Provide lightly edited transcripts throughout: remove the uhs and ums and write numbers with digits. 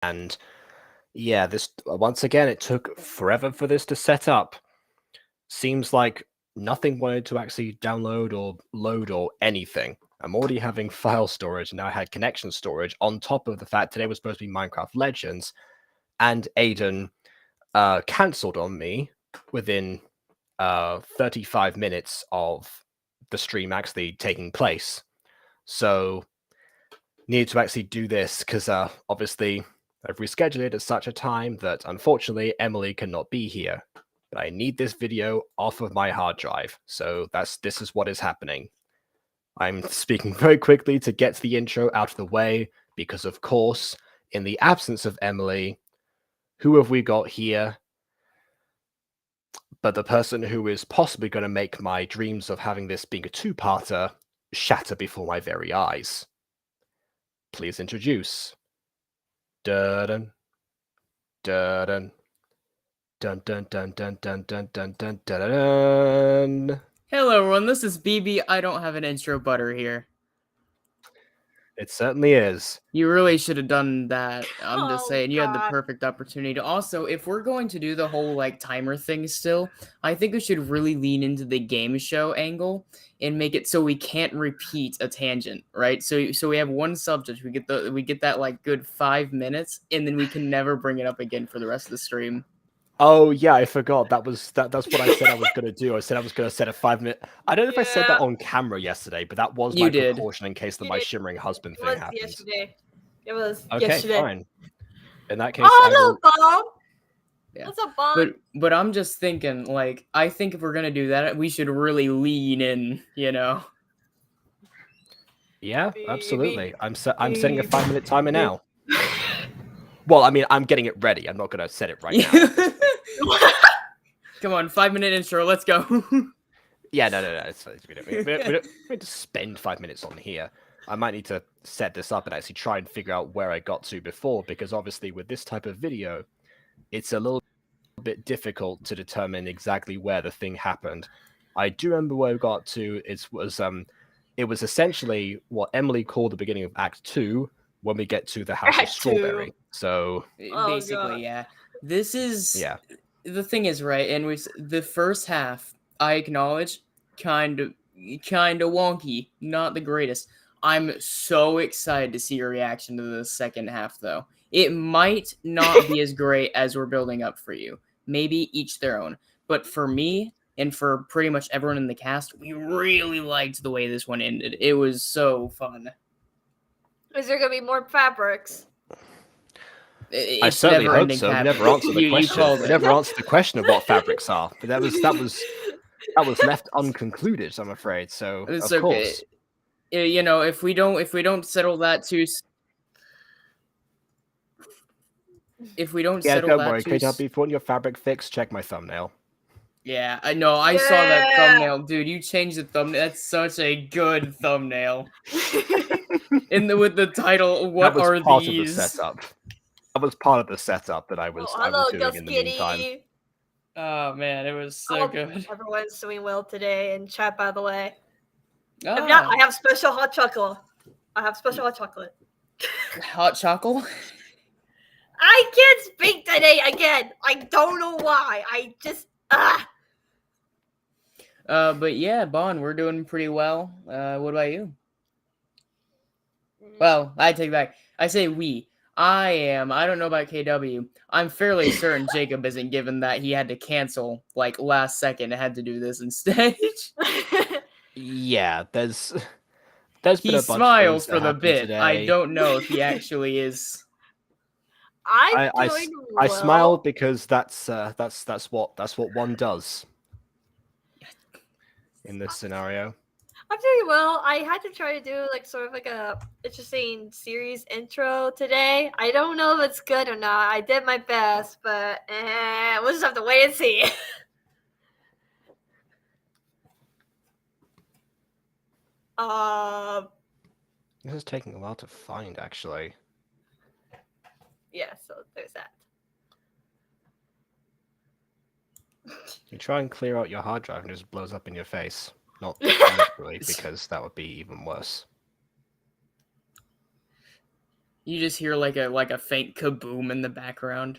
And yeah, this once again, it took forever for this to set up. Seems like nothing wanted to actually download or load or anything. I'm already having file storage, and now I had connection storage on top of the fact today was supposed to be Minecraft Legends, and Aiden cancelled on me within 35 minutes of the stream actually taking place. So needed to actually do this because obviously I've rescheduled it at such a time that unfortunately Emily cannot be here. But I need this video off of my hard drive, so this is what is happening. I'm speaking very quickly to get the intro out of the way because, of course, in the absence of Emily, who have we got here but the person who is possibly going to make my dreams of having this being a two-parter shatter before my very eyes. Please introduce. Dun dun dun dun dun dun dun dun dun dun dun. Hello everyone, this is BB. I don't have an intro butter here. It certainly is. You really should have done that. I'm just saying, you had the God. perfect opportunity. Also, if we're going to do the whole like timer thing still, I think we should really lean into the game show angle and make it so we can't repeat a tangent, right? So we have one subject, we get that like good 5 minutes, and then we can never bring it up again for the rest of the stream. Oh yeah, I forgot. That's what I said I was gonna do. I said I was gonna set a 5-minute. I don't know if I said that on camera yesterday, but that was my precaution in case my shimmering husband thing happens. Yesterday. It was okay, yesterday. Fine. In that case, oh, no, Bob. Yeah. What's up, Bob? But I'm just thinking, like, I think if we're gonna do that, we should really lean in, you know. Yeah, absolutely. I'm setting a 5-minute timer now. Well, I mean, I'm getting it ready. I'm not gonna set it right now. Come on, 5-minute intro. Let's go. Yeah, no. We don't need to spend 5 minutes on here. I might need to set this up and actually try and figure out where I got to before, because obviously with this type of video, it's a little bit difficult to determine exactly where the thing happened. I do remember where we got to. It was essentially what Emily called the beginning of Act 2 when we get to the House of Strawberry. So basically, yeah. This is the thing is, right, and the first half, I acknowledge, kind of wonky, not the greatest. I'm so excited to see your reaction to the second half, though. It might not be as great as we're building up for you. Maybe each their own. But for me, and for pretty much everyone in the cast, we really liked the way this one ended. It was so fun. Is there going to be more fabrics? I certainly hope so. We never answered the question. We never answered the question of what fabrics are. But that was left unconcluded, I'm afraid. So it's of course, you know, if we don't settle that too. If we don't settle that, don't worry. KW, if you want your fabric fixed, check my thumbnail. Yeah, I know. I saw that thumbnail, dude. You changed the thumbnail. That's such a good thumbnail. With the title, what are these? Part of the setup. That was part of the setup that I was doing in the meantime. Oh man, it was so good. Everyone's doing well today in chat, by the way. Oh. If not, I have special hot chocolate. Hot chocolate? I can't speak today again. I don't know why. I just But yeah, Bon, we're doing pretty well. What about you? Well, I take back. I say we. I am. I don't know about KW. I'm fairly certain Jacob isn't, given that he had to cancel like last second and had to do this instead. Yeah, there's he smiles for the bit. Today. I don't know if he actually is. I smile because that's what one does in this scenario. I'm doing well. I had to try to do like sort of like a interesting series intro today. I don't know if it's good or not. I did my best, but we'll just have to wait and see. This is taking a while to find, actually. Yeah, so there's that. You try and clear out your hard drive and it just blows up in your face. Not literally, because that would be even worse. You just hear like a faint kaboom in the background.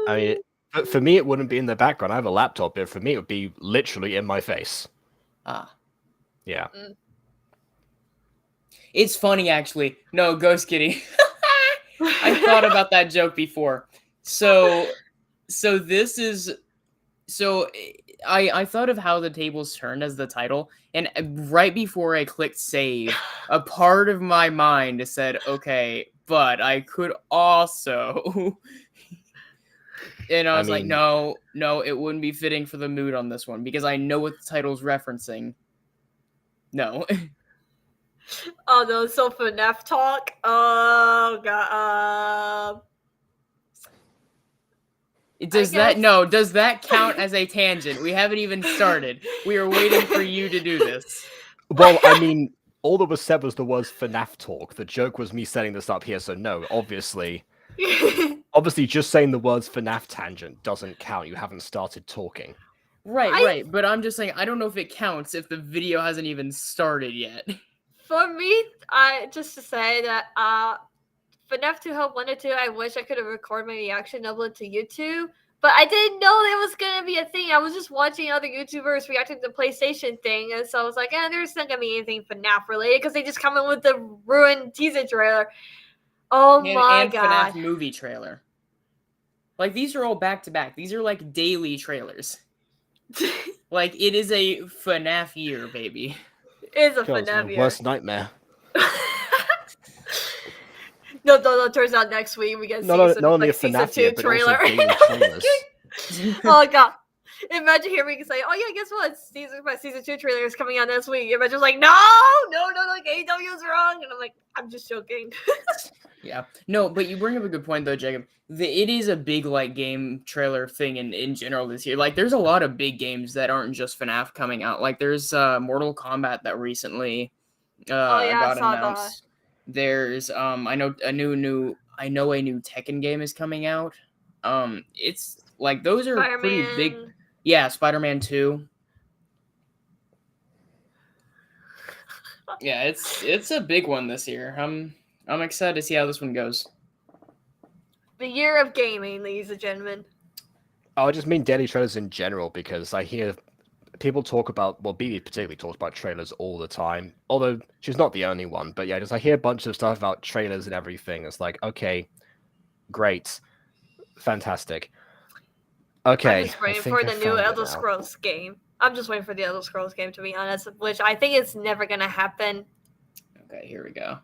I mean, for me, it wouldn't be in the background. I have a laptop, but for me, it would be literally in my face. Ah. Yeah. It's funny, actually. No, Ghost Kitty. I thought about that joke before. So this is... So I thought of how the tables turned as the title, and right before I clicked save, a part of my mind said, okay, but I could also... And I was like, no, it wouldn't be fitting for the mood on this one, because I know what the title's referencing. No. Oh no, so FNAF talk. Oh god. Does that count as a tangent? We haven't even started. We are waiting for you to do this. Well, I mean, all that was said was the words FNAF talk. The joke was me setting this up here, so no, obviously. Obviously, just saying the words FNAF tangent doesn't count. You haven't started talking. Right. But I'm just saying, I don't know if it counts if the video hasn't even started yet. For me, just to say that FNAF 2 Help 1 or 2, I wish I could have recorded my reaction, upload to YouTube. But I didn't know there was going to be a thing. I was just watching other YouTubers reacting to the PlayStation thing. And so I was like, there's not going to be anything FNAF related because they just come in with the ruined teaser trailer. Oh my god. FNAF movie trailer. Like, these are all back-to-back. These are like daily trailers. Like, it is a FNAF year, baby. It is a FNAF year. Worst nightmare. No, turns out next week we get not only a FNAF year, but also daily trailers. Oh god. Imagine hearing me say, oh yeah, guess what? Season 2 trailer is coming out next week. Imagine like, no, AEW is wrong. And I'm like, I'm just joking. Yeah. No, but you bring up a good point though, Jacob. It is a big like game trailer thing in general this year. Like there's a lot of big games that aren't just FNAF coming out. Like there's Mortal Kombat that recently got announced. There's I know a new Tekken game is coming out. It's like those are Spider-Man. pretty big. Yeah, Spider-Man 2. Yeah, it's a big one this year. I'm excited to see how this one goes. The year of gaming, ladies and gentlemen. I just mean daily trailers in general because I hear people talk about, well, BB particularly talks about trailers all the time. Although she's not the only one, but yeah, just I hear a bunch of stuff about trailers and everything. It's like, okay, great, fantastic. Okay, I'm just waiting for the new Elder Scrolls game. I'm just waiting for the Elder Scrolls game, to be honest, which I think it's never gonna happen. Okay, here we go.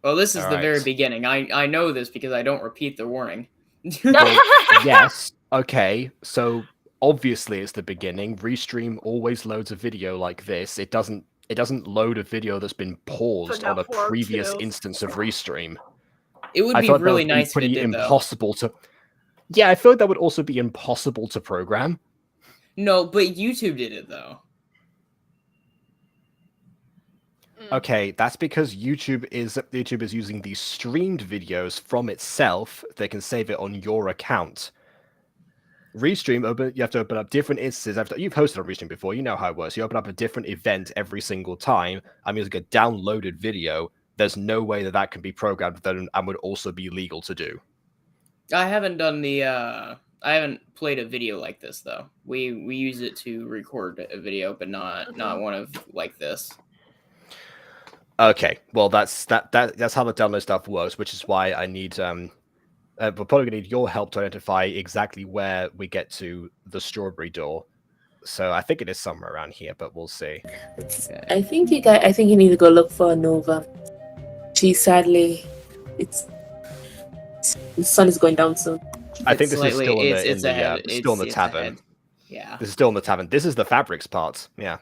Well, this is the very beginning. I know this because I don't repeat the warning. Well, yes. Okay. So obviously it's the beginning. Restream always loads a video like this. It doesn't load a video that's been paused on a previous instance of Restream. It would be really nice if it did, impossible to. Yeah, I feel like that would also be impossible to program. No, but YouTube did it though. Okay, that's because YouTube is using these streamed videos from itself. They can save it on your account. Restream, you have to open up different instances. You've hosted on Restream before. You know how it works. You open up a different event every single time. I'm using a downloaded video. There's no way that can be programmed and would also be legal to do. I haven't done the. I haven't played a video like this though. We use it to record a video, but not one of like this. Okay, well that's how the download stuff works, which is why I need we're probably gonna need your help to identify exactly where we get to the strawberry door. So I think it is somewhere around here, but we'll see. Okay. I think you need to go look for Nova. The sun is going down soon. I think this is still in the tavern. Ahead. Yeah. This is still in the tavern. This is the fabrics part. Yeah.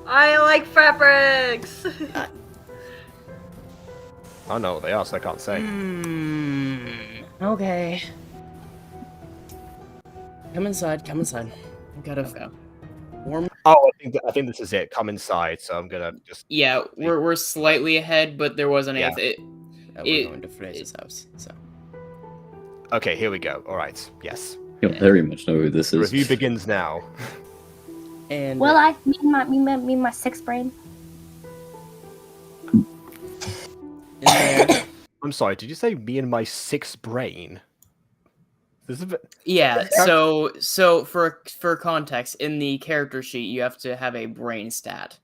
I like fabrics. I know what they are, so I can't say. Okay. Come inside. I gotta go. Warm. Oh, I think this is it. Come inside. So I'm gonna just. Yeah, we're slightly ahead, but there wasn't anything. We're going to Fraser's house. So. Okay, here we go. All right. Yes. You very much know who this is. The review begins now. And well, me and my sixth brain. in there. I'm sorry, did you say me and my sixth brain? This is a bit... Yeah, so for context, in the character sheet, you have to have a brain stat.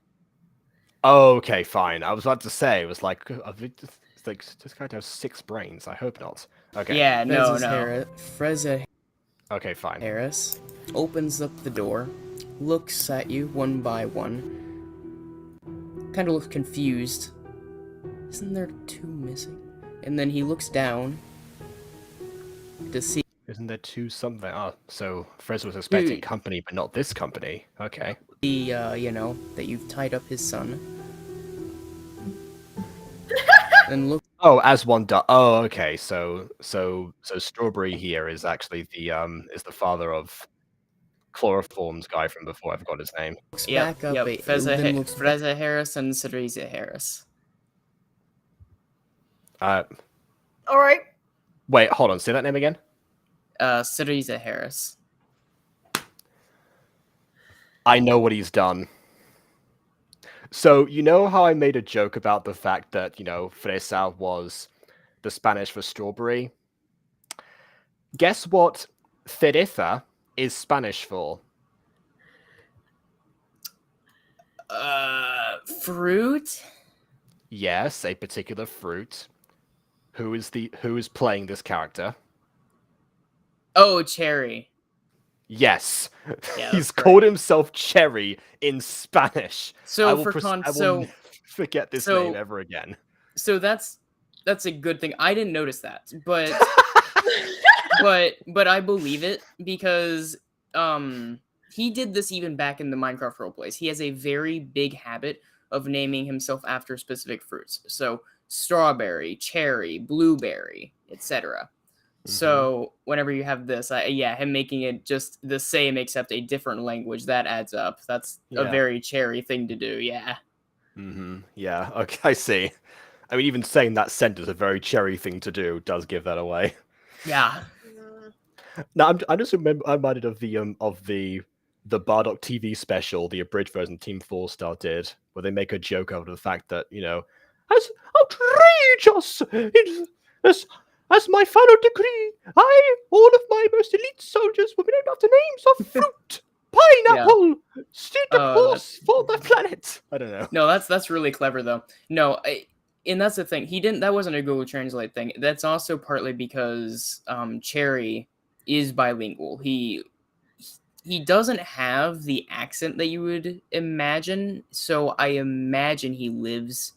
Oh, okay, fine. I was about to say, it was like, it's like this guy has 6 brains. I hope not. Okay. Yeah, no. Freza Okay, fine. Harris opens up the door, looks at you one by one, kind of looks confused. Isn't there 2 missing? And then he looks down to see. Isn't there 2 something? Oh, so Frez was expecting company, but not this company. Okay. That you've tied up his son. And look. Oh, as one does. Oh, okay. So Strawberry here is actually the father of Chloroform's guy from before. I forgot his name. Looks back up. Freza Harris and Cereza Harris. All right. Wait, hold on. Say that name again. Cereza Harris. I know what he's done. So, you know how I made a joke about the fact that, fresa was the Spanish for strawberry? Guess what cereza is Spanish for? Fruit? Yes, a particular fruit. Who is playing this character? Oh, cherry. Yes. Yeah, He's called himself Cherry in Spanish. So I will never forget this name ever again. So that's a good thing. I didn't notice that, but but I believe it because he did this even back in the Minecraft roleplays. He has a very big habit of naming himself after specific fruits. So strawberry, cherry, blueberry, etc. So whenever you have this, him making it just the same except a different language, that adds up. That's a very cherry thing to do, yeah. Yeah, okay, I see. I mean, even saying that sentence, a very cherry thing to do, does give that away. Yeah. Now, I just reminded of the Bardock TV special, the abridged version Team 4-Star did, where they make a joke out of the fact that, as outrageous as my final decree, all of my most elite soldiers were named after names of fruit, pineapple, Santa Claus for the planet. I don't know. No, that's really clever though. No, and that's the thing. That wasn't a Google Translate thing. That's also partly because Cherry is bilingual. He doesn't have the accent that you would imagine. So I imagine he lives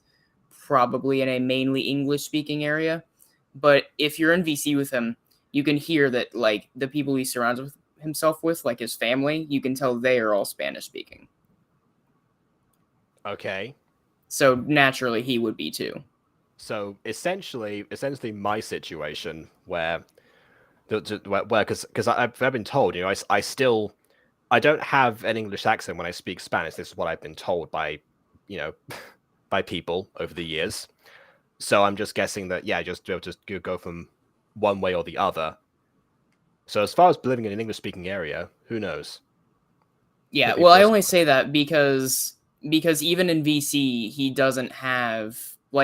probably in a mainly English-speaking area. But if you're in VC with him, you can hear that, like, the people he surrounds himself with, like his family, you can tell they are all Spanish speaking. Okay. So naturally, he would be too. So essentially, my situation where because I've been told, I don't have an English accent when I speak Spanish. This is what I've been told by, by people over the years. So I'm just guessing that, just go from one way or the other. So as far as living in an English-speaking area, who knows? Yeah, well, I only say that because even in VC, he doesn't have,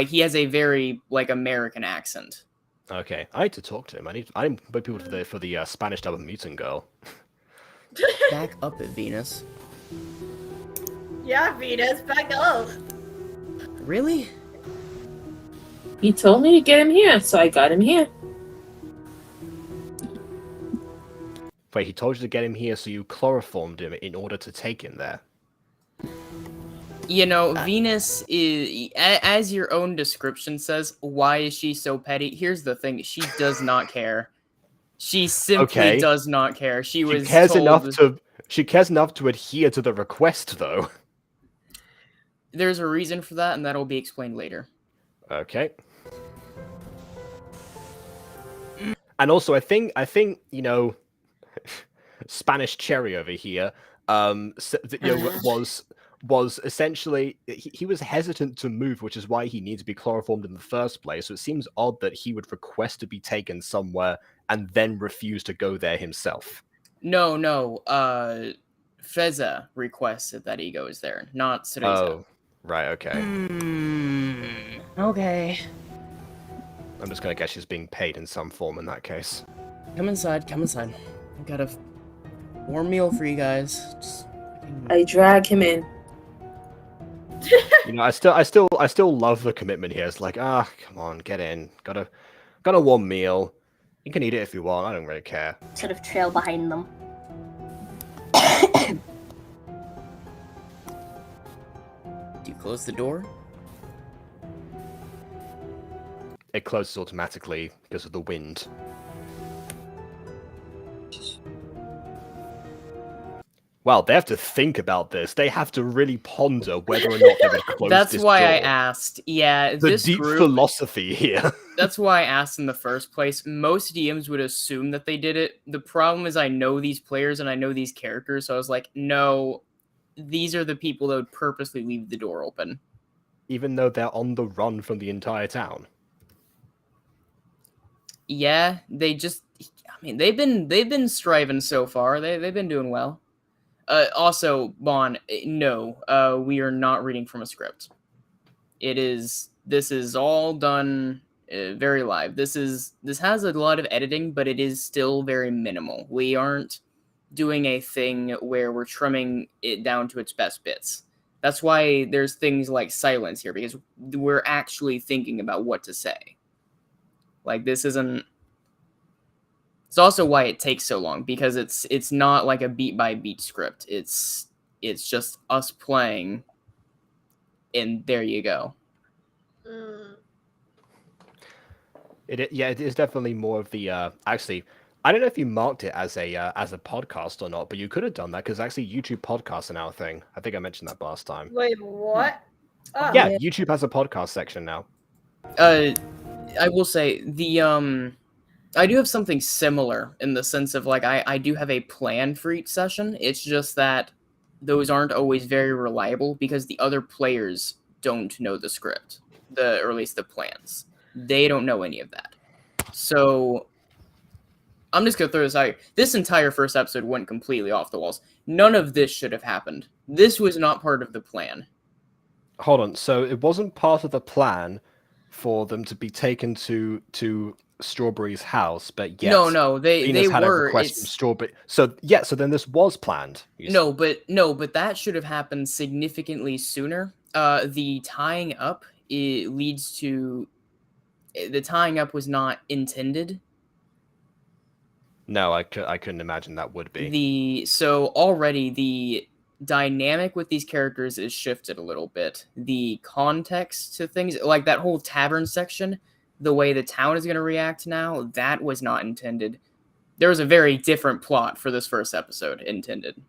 he has a very, American accent. Okay, I need to talk to him. I need people for the Spanish dub of Mutant Girl. Back up at Venus. Yeah, Venus, back up. Really? He told me to get him here, so I got him here. Wait, he told you to get him here, so you chloroformed him in order to take him there? Venus is, as your own description says, why is she so petty? Here's the thing, she does not care. She simply does not care. She cares enough to adhere to the request, though. There's a reason for that, and that'll be explained later. Okay. And also, I think Spanish Cherry over here was essentially he was hesitant to move, which is why he needs to be chloroformed in the first place. So it seems odd that he would request to be taken somewhere and then refuse to go there himself. No. Feza requested that he goes there, not Cereza. Oh, right, okay. Okay. I'm just gonna guess she's being paid in some form in that case. Come inside, come inside. I've got a warm meal for you guys. I drag him in. You know, I still love the commitment here. It's like, come on, get in. Got a warm meal. You can eat it if you want. I don't really care. Sort of trail behind them. Do you close the door? It closes automatically because of the wind. Wow, they have to think about this. They have to really ponder whether or not they would close That's this why door. I asked. Yeah, The this deep group, philosophy here. That's why I asked in the first place. Most DMs would assume that they did it. The problem is I know these players and I know these characters, so I was like, no, these are the people that would purposely leave the door open. Even though they're on the run from the entire town. Yeah, they just, I mean, they've been striving so far. They've been doing well. Also, Bon, no, we are not reading from a script. This is all done very live. This has a lot of editing, but it is still very minimal. We aren't doing a thing where we're trimming it down to its best bits. That's why there's things like silence here, because we're actually thinking about what to say. Like, this isn't... It's also why it takes so long, because it's not like a beat-by-beat script. It's just us playing, and there you go. It is definitely more of the... actually, I don't know if you marked it as a podcast or not, but you could have done that, because actually YouTube podcasts are now a thing. I think I mentioned that last time. Wait, what? Oh. Yeah, YouTube has a podcast section now. I will say, I do have something similar in the sense of, like, I do have a plan for each session. It's just that those aren't always very reliable because the other players don't know the script, or at least the plans. They don't know any of that. So I'm just going to throw this out here. This entire first episode went completely off the walls. None of this should have happened. This was not part of the plan. Hold on. So it wasn't part of the plan for them to be taken to Strawberry's house, but yes. No, they had were. A request from Strawberry. So yeah, so then this was planned. But that should have happened significantly sooner. The tying up leads to the tying up was not intended. No, I couldn't imagine that would be. So already the dynamic with these characters is shifted a little bit. The context to things, like that whole tavern section, the way the town is going to react now, that was not intended. There was a very different plot for this first episode intended.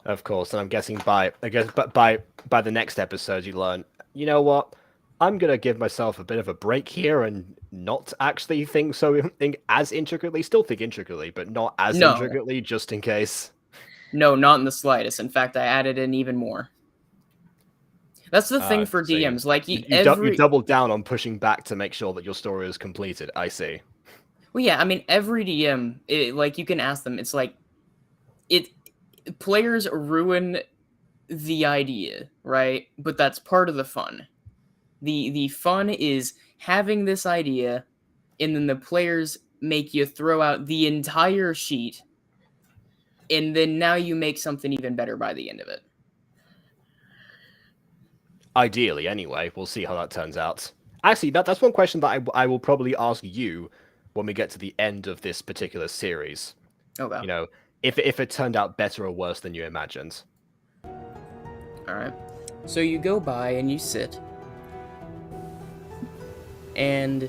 Of course, and I'm guessing by the next episode you learn, you know what? I'm gonna give myself a bit of a break here and not actually think as intricately. Still think intricately, but not as intricately, just in case. No, not in the slightest. In fact, I added in even more. That's the thing for DMs. Like you doubled down on pushing back to make sure that your story is completed. I see. Well, yeah, I mean, every DM, like you can ask them. It's like players ruin the idea, right? But that's part of the fun. The fun is having this idea, and then the players make you throw out the entire sheet, and then now you make something even better by the end of it. Ideally, anyway. We'll see how that turns out. Actually, that's one question that I will probably ask you when we get to the end of this particular series. Okay. You know, if it turned out better or worse than you imagined. All right. So you go by and you sit. And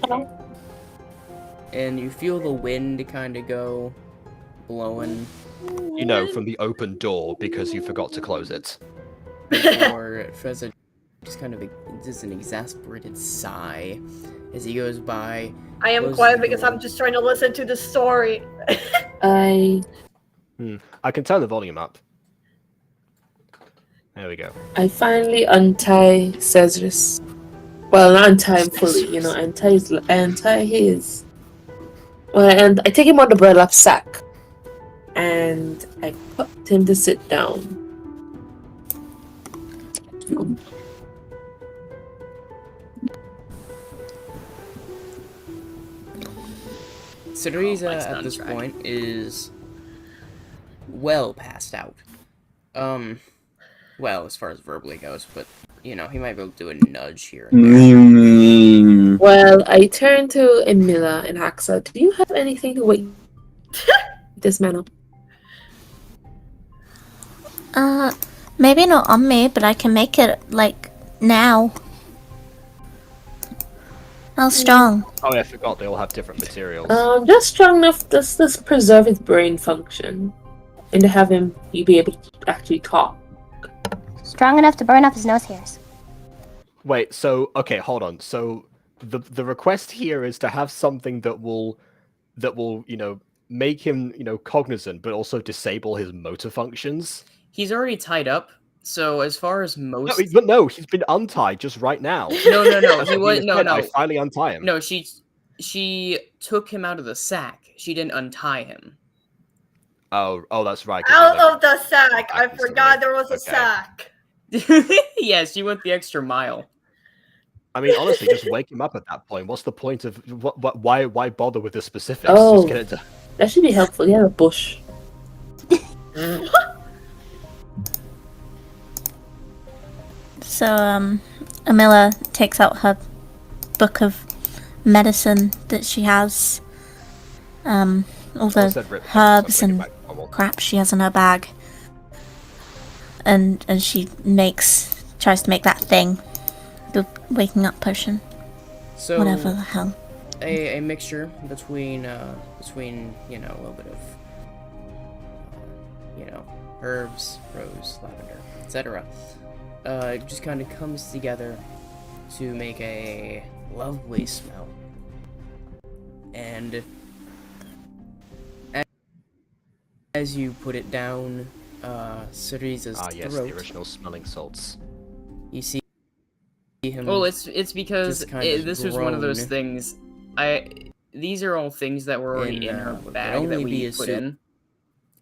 you feel the wind kind of go blowing. You know, from the open door because you forgot to close it. Or Feza just kind of just an exasperated sigh as he goes by. I am quiet because I'm just trying to listen to the story. I can turn the volume up. There we go. I finally untie Cesar's. Well, not untie him fully, you know, I untie his. Well, and I take him on the burlap sack. And I him to sit down. Ceriza Mike's at not this trying. point is well passed out. Well, as far as verbally goes, but you know, he might be able to do a nudge here and there. Well, I turn to Emila and Haxa. Do you have anything to wake this man up? Maybe not on me, but I can make it, like, now. How strong? Oh, yeah, I forgot they all have different materials. Just strong enough to preserve his brain function, and to have him be able to actually talk. Strong enough to burn off his nose hairs. Wait, so okay, hold on. So the request here is to have something that will make him cognizant, but also disable his motor functions. He's already tied up, so as far as most... No, he's been untied just right now. No, That's he what was... he No, said, no. I finally untie him. No, she took him out of the sack. She didn't untie him. Oh, that's right. 'cause Out he of the sack. back I instantly. forgot there was a Okay. sack. Yeah, she went the extra mile. I mean, honestly, just wake him up at that point. What's the point of why bother with the specifics? Oh. Just get it done. That should be helpful. Yeah, a bush. So, Amila takes out her book of medicine that she has. All Someone the said rip, herbs so bring it and back to normal. crap she has in her bag. And she tries to make that thing. The waking up potion. So Whatever the hell. a mixture between a little bit of herbs, rose, lavender, etc. It just kind of comes together to make a lovely smell. And as you put it down Ceriza's yes, throat, the original smelling salts. you see him. Well, it's because just kind of this was one of those groan. things. These are all things that were already in her would bag only that be we a put suit. in.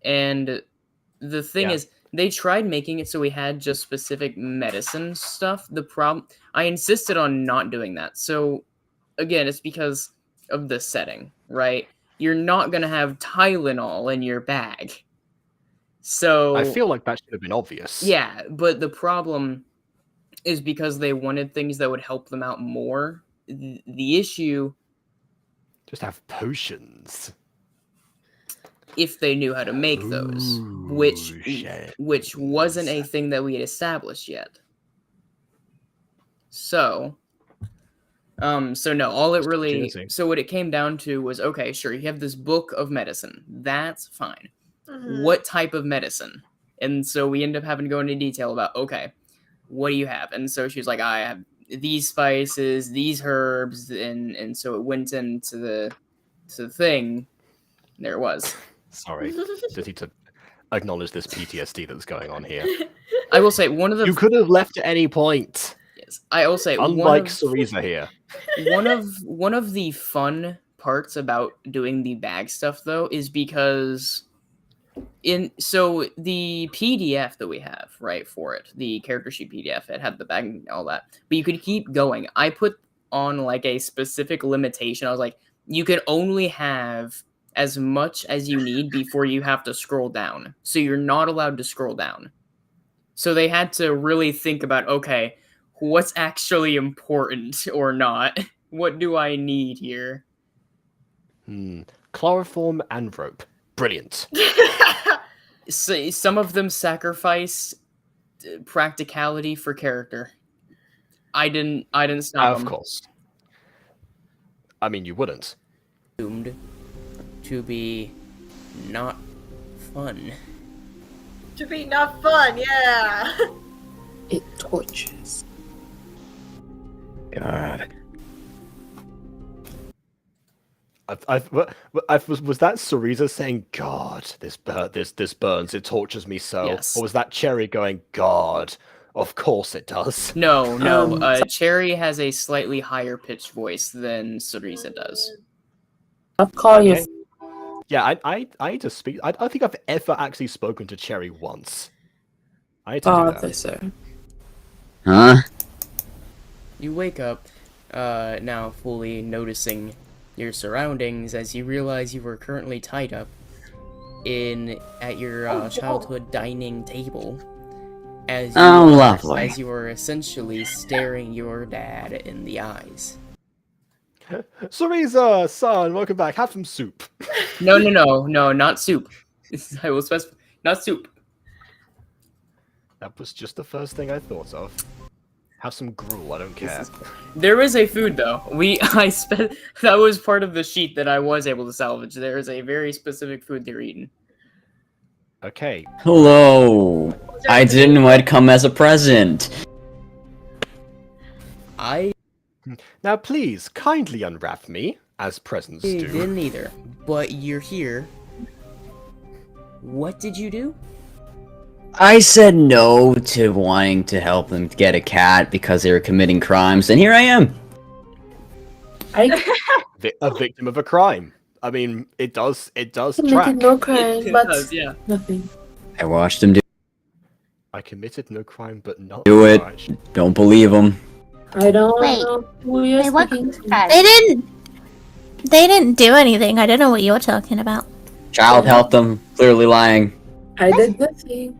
And the thing Yeah. is, they tried making it so we had just specific medicine stuff. The problem, I insisted on not doing that. So, again, it's because of the setting, right? You're not gonna have Tylenol in your bag. So I feel like that should have been obvious. yeah, but the problem is because they wanted things that would help them out more. The issue, Just have potions. if they knew how to make those, Potions. which wasn't a thing that we had established yet. So no, all it really, Opportunity. so what it came down to was, okay, sure, you have this book of medicine. That's fine. Mhm. What type of medicine? And so we end up having to go into detail about, okay, what do you have? And so she was like, I have these spices, these herbs, and so it went into the thing. There it was. Sorry, just need to acknowledge this PTSD that's going on here. I will say one of the You could have left at any point. yes, I will say Unlike Ceriza here. one of the fun parts about doing the bag stuff though is because so the PDF that we have, right, for it, the character sheet PDF, it had the bag and all that, but you could keep going. I put on like a specific limitation. I was like, you can only have as much as you need before you have to scroll down. So you're not allowed to scroll down. So they had to really think about, okay, what's actually important or not? What do I need here? Chloroform and rope. Brilliant. So, some of them sacrificed practicality for character. I didn't stop Of them. course. I mean, you wouldn't. Doomed to be not fun. To be not fun, yeah. It tortures. God. Was that Ceriza saying, "God, this burns, it tortures me so," Yes. or was that Cherry going, "God, of course it does"? No. Cherry has a slightly higher pitched voice than Ceriza does. Stop calling Okay. Yeah, I need to speak. I don't think I've ever actually spoken to Cherry once. I need to do that. Officer. Huh? You wake up, now fully noticing your surroundings as you realize you were currently tied up at your childhood dining table. As you were essentially staring your dad in the eyes. Cereza, son, welcome back. Have some soup. No, not soup. I will specify, not soup. That was just the first thing I thought of. Have some gruel, I don't care. There is a food though. That was part of the sheet that I was able to salvage. There is a very specific food they're eating. Okay. Hello. I didn't know I'd come as a present. Now please, kindly unwrap me, as presents do. Didn't either, but you're here. What did you do? I said no to wanting to help them get a cat because they were committing crimes, and here I am. A victim of a crime. I mean, it does track. Committed no crime, It but does, yeah. nothing. I watched them I committed no crime, but not do it. much. Don't believe them. I don't Wait. know who you're Wait, what? speaking to. They didn't do anything. I don't know what you're talking about. Child helped them, clearly lying. I did nothing.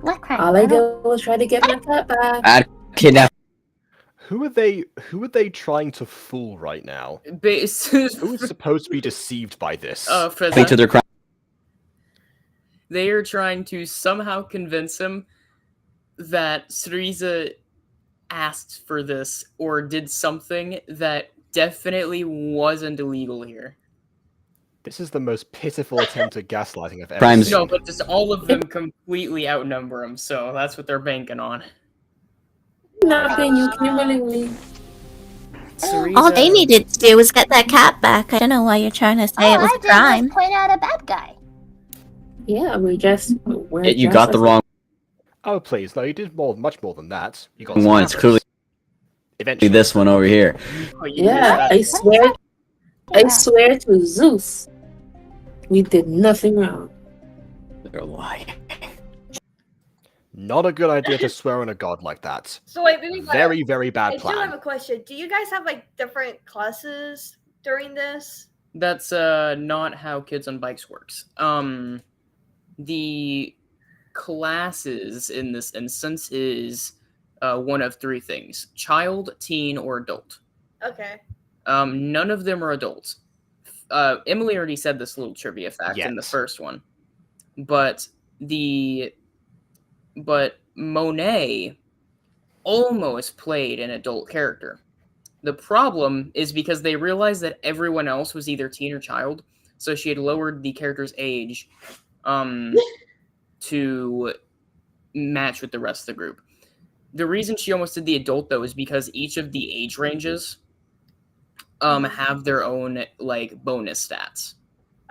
What crime? All I did was try to get my cat back. Bad kidnapping. Who are they trying to fool right now? Who is supposed to be deceived by this? For To that, their crime. they are trying to somehow convince him that Cereza asked for this or did something that definitely wasn't illegal here. This is the most pitiful attempt at gaslighting I've ever Crimes. seen. No, but just all of them completely outnumber him, so that's what they're banking on. Nothing, you can't believe me. All they needed to do was get that cat back. I don't know why you're trying to say it was I a did crime. was point out a bad guy. Yeah, we're You got the wrong Oh please, no, you did much more than that. You got one. It's clearly eventually this one over here. Oh, you Yeah, missed I swear to Zeus, we did nothing wrong. They're lying. Not a good idea to swear on a god like that. So wait, maybe Very, very I bad do have plan. a question. Do you guys have like different classes during this? That's not how Kids on Bikes works. The classes in this instance is one of three things: child, teen, or adult. Okay. None of them are adults. Emily already said this little trivia fact in the Yes. first one, but Monet almost played an adult character. The problem is because they realized that everyone else was either teen or child, so she had lowered the character's age to match with the rest of the group. The reason she almost did the adult, though, is because each of the age ranges have their own, like, bonus stats.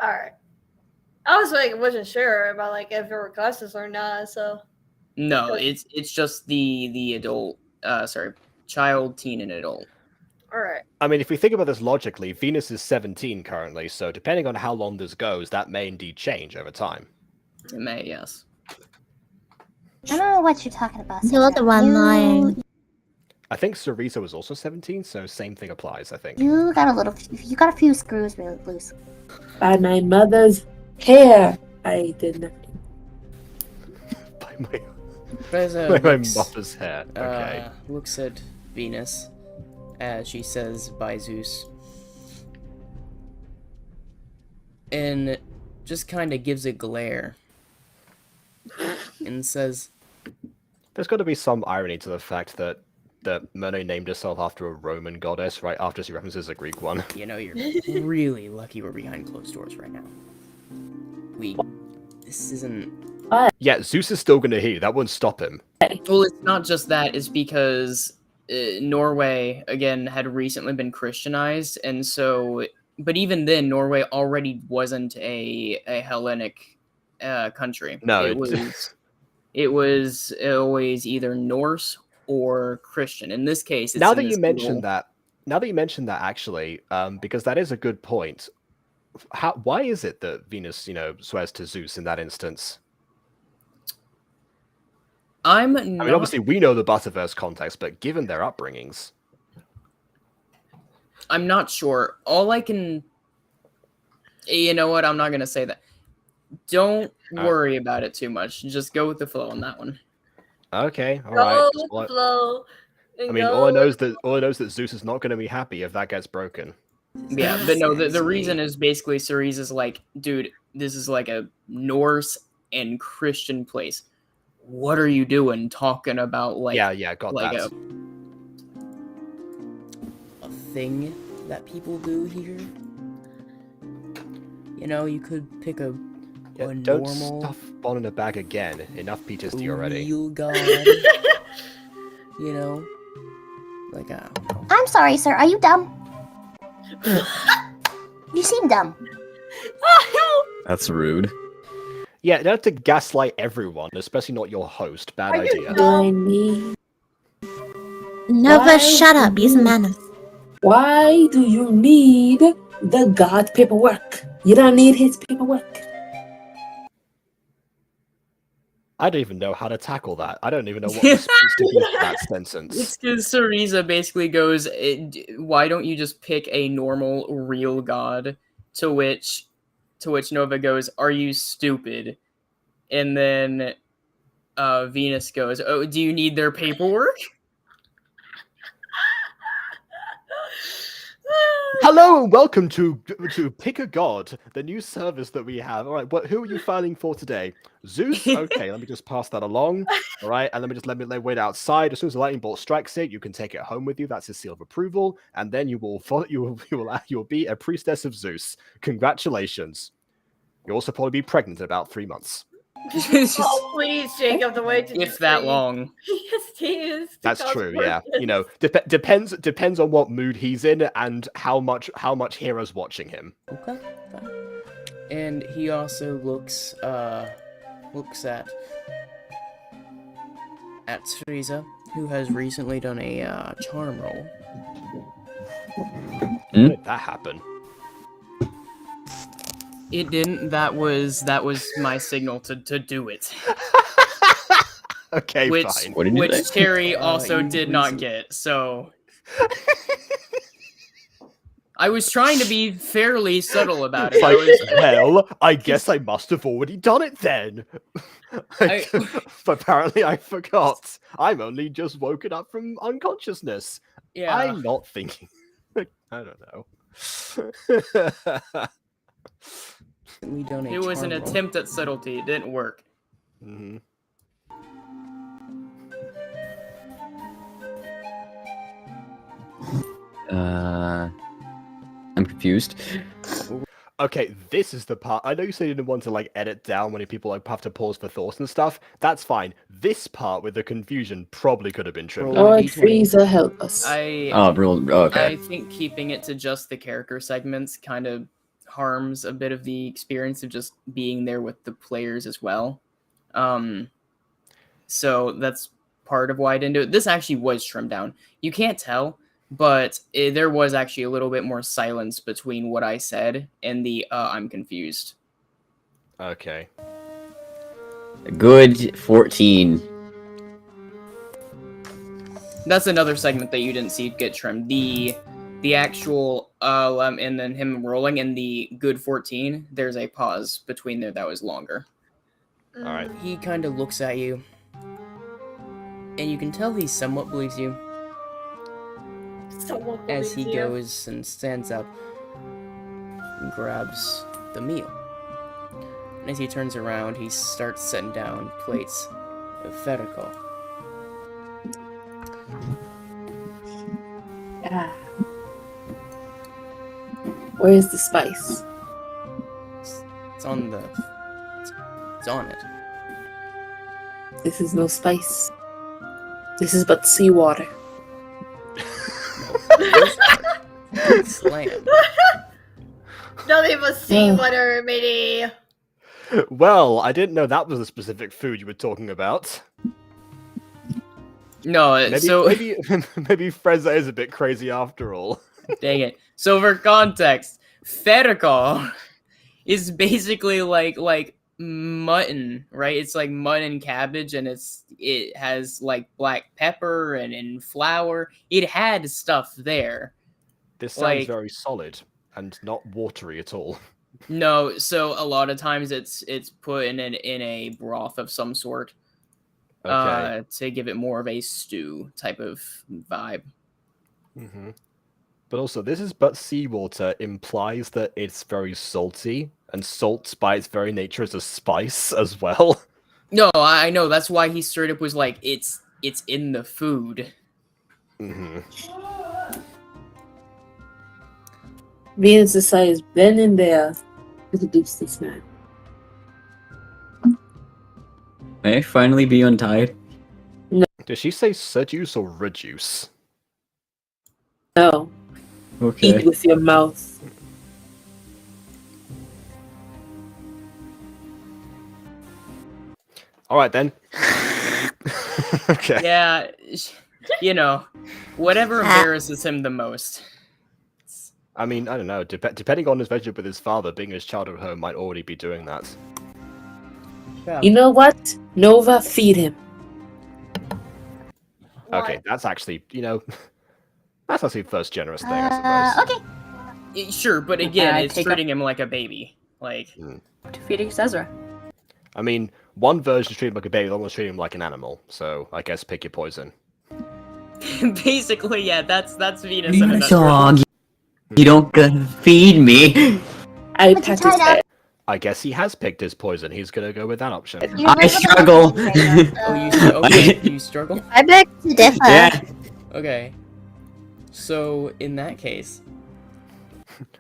Alright. I was like, wasn't sure about like if there were classes or not, so No, it's just the adult, child, teen, and adult. alright. I mean, if we think about this logically, Venus is 17 currently, so depending on how long this goes, that may indeed change over time. It may, yes. I don't know what you're talking about. You're the Sandra. one lying. I think Cereza was also 17, so same thing applies, I think. You got a few screws really loose. By my mother's hair, I did nothing. By my, Reza by my looks, mother's hair. Okay. looks at Venus as she says, by Zeus, and just kind of gives a glare and says, There's got to be some irony to the fact that Monet named herself after a Roman goddess right after she references a Greek one. you know, you're really lucky we're behind closed doors right now. This isn't... Yeah, Zeus is still going to hear you. That won't stop him. Well, it's not just that. It's because Norway, again, had recently been Christianized, and so... But even then, Norway already wasn't a Hellenic country. No, it was always either Norse or Christian. In this case, it's now in that this you mention middle- that, actually, because that is a good point. Why is it that Venus, swears to Zeus in that instance? I mean, obviously we know the Butterverse context, but given their upbringings, I'm not sure. All I can, you know what? I'm not gonna say that. Don't worry about it too much. Just go with the flow on that one. Okay, all Go right. with the flow. I mean, all I know is that Zeus is not going to be happy if that gets broken. Yeah, but no, the reason is basically Ceres is like, dude, this is like a Norse and Christian place. What are you doing talking about like got like that. A thing that people do here? You could pick a Don't normal stuff Bon in a bag again. Enough PTSD already. real god. Like I don't know. I'm sorry, sir. Are you dumb? You seem dumb. That's rude. Yeah, you don't have to gaslight everyone, especially not your host. Bad idea. I need. Nova, Why shut up. do Use you- manners. Why do you need the god paperwork? You don't need his paperwork. I don't even know how to tackle that. I don't even know what response to give to that sentence. It's because Cereza basically goes, why don't you just pick a normal, real god? To which Nova goes, are you stupid? And then Venus goes, oh, do you need their paperwork? Hello and welcome to Pick a God, the new service that we have. All right, who are you filing for today? Zeus? Okay, let me just pass that along. All right, and let me wait outside. As soon as the lightning bolt strikes it, you can take it home with you. That's a seal of approval, and then you'll be a priestess of Zeus. Congratulations. You'll also probably be pregnant in about 3 months. Oh, please, Jacob, the way to If that long. Yes, he is. That's true. Yeah, depends on what mood he's in and how much Hero's watching him. Okay, fine. And he also looks at Teresa, who has recently done a charm roll. How did that happen? It didn't. That was my signal to do it. Okay, Which, fine. What did you which say? Terry also you did not reason- get, so... I was trying to be fairly subtle about it. It's like, well, I guess I must have already done it then. Apparently I forgot. I'm only just woken up from unconsciousness. Yeah. I'm not thinking. I don't know. It was an attempt at subtlety. It didn't work. Mm-hmm. I'm confused. Okay, this is the part. I know you said you didn't want to edit down when people have to pause for thoughts and stuff. That's fine. This part with the confusion probably could have been trimmed. Roll. out. Lord Frieza, help us. I Okay. think keeping it to just the character segments kind of harms a bit of the experience of just being there with the players as well. So that's part of why I didn't do it. This actually was trimmed down. You can't tell, but there was actually a little bit more silence between what I said and the I'm confused. Okay. Good 14. That's another segment that you didn't see get trimmed. The actual and then him rolling and the good 14, there's a pause between there that was longer. All right. He kind of looks at you, and you can tell he somewhat believes you as he goes and stands up and grabs the meal. And as he turns around, he starts setting down plates of Ferico. Ah. Where's the spice? It's on the... It's on it. This is no spice. This is but seawater. Slam. Nothing but seawater, matey. Well, I didn't know that was a specific food you were talking about. No, Maybe, so maybe Freza is a bit crazy after all. dang it. So for context, Ferico is basically like mutton, right? It's like mutton and cabbage, and it has like black pepper and flour. It had stuff there. This sounds Like- very solid and not watery at all. No, so a lot of times it's put in a broth of some sort. Okay. To give it more of a stew type of vibe. Mm-hmm. But also, this is but seawater implies that it's very salty, and salt by its very nature is a spice as well. No, I know. That's why he straight up was like, it's in the food. Mm-hmm. Venus decides then and there to seduce this man. May I finally be untied? Did she say seduce or reduce? No, eat Okay. with your mouth. All right then. Okay. Yeah, you know, whatever embarrasses him the most. I mean, I don't know. Depending on his relationship with his father, being his childhood home might already be doing that. You know what? Nova, feed him. Okay, that's actually, that's actually the first generous thing, I suppose. Okay. Sure, but again, it's take treating him like a baby. Like, Feeding Cesar. I mean, one version treating him like a baby, the other one's treating him like an animal. So I guess pick your poison. basically, yeah, that's Venus. You're in a a nutshell. dog. You don't gotta feed me. I But you pat his tied up. head. I guess he has picked his poison. He's gonna go with that option. I struggle. You struggle? I beg to differ. Yeah. Okay. So, in that case,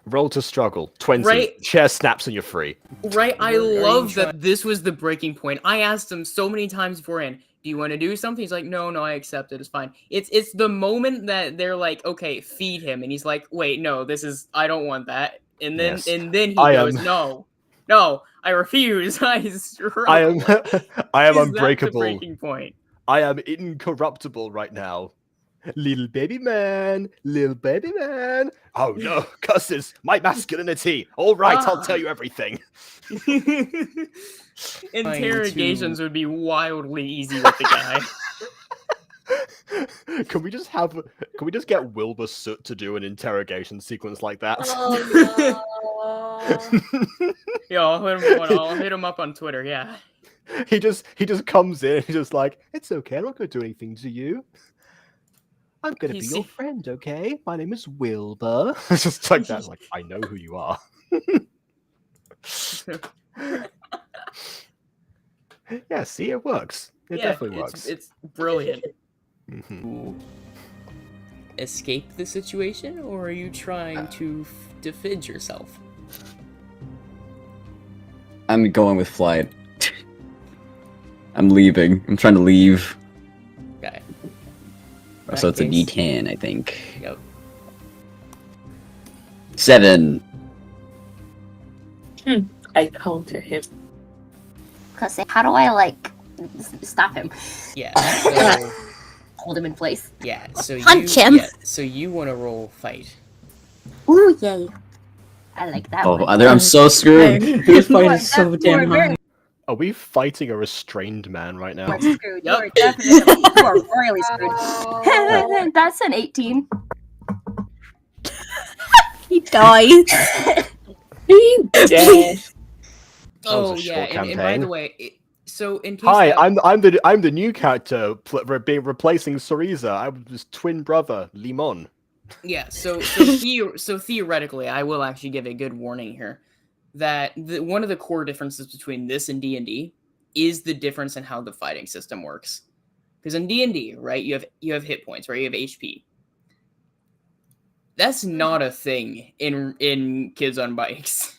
Roll to struggle. 20. Right. Chair snaps and you're free. right, I Are you love try- that this was the breaking point. I asked him so many times beforehand, do you want to do something? He's like, no, I accept it. It's fine. It's the moment that they're like, okay, feed him. And he's like, wait, no, I don't want that. And then Yes. he I goes, am- no, I refuse. I struggle. I am Is that the unbreakable. breaking point? I am incorruptible right now. Little baby man. Oh no, curses. My masculinity. All right, I'll tell you everything. Interrogations would be wildly easy with the guy. Can we just get Wilbur Soot to do an interrogation sequence like that? Oh Yo, I'll hit him up on Twitter. Yeah. He just comes in and he's just like, it's okay, I'm not gonna do anything to you. I'm gonna You be see- your friend, okay? My name is Wilbur. It's just like that, like, I know who you are. Yeah, see, it works. It definitely works. It's brilliant. Mhm. Escape the situation, or are you trying to defend yourself? I'm going with flight. I'm leaving. I'm trying to leave. Okay. So it's a That case- D10, I think. Yep. 7. I counter him. Cause how do I stop him? Yeah. So Hold him in place. yeah. So Punch you him. Yeah, so you want to roll fight? Ooh, yay! I like that Oh, one. I'm so screwed. This fight You are is so def- you damn are very hard. Are we fighting a restrained man right now? much screwed. You Yup. are definitely you are royally screwed. no. That's an 18. He died. He dead. was Oh a yeah. short And by campaign. the way, so in case Hi, that- I'm the new character being replacing Soriza. I'm his twin brother, Limon. Yeah, so theoretically, I will actually give a good warning here that one of the core differences between this and D&D is the difference in how the fighting system works. Because in D&D, right, you have hit points, right? You have HP. That's not a thing in Kids on Bikes,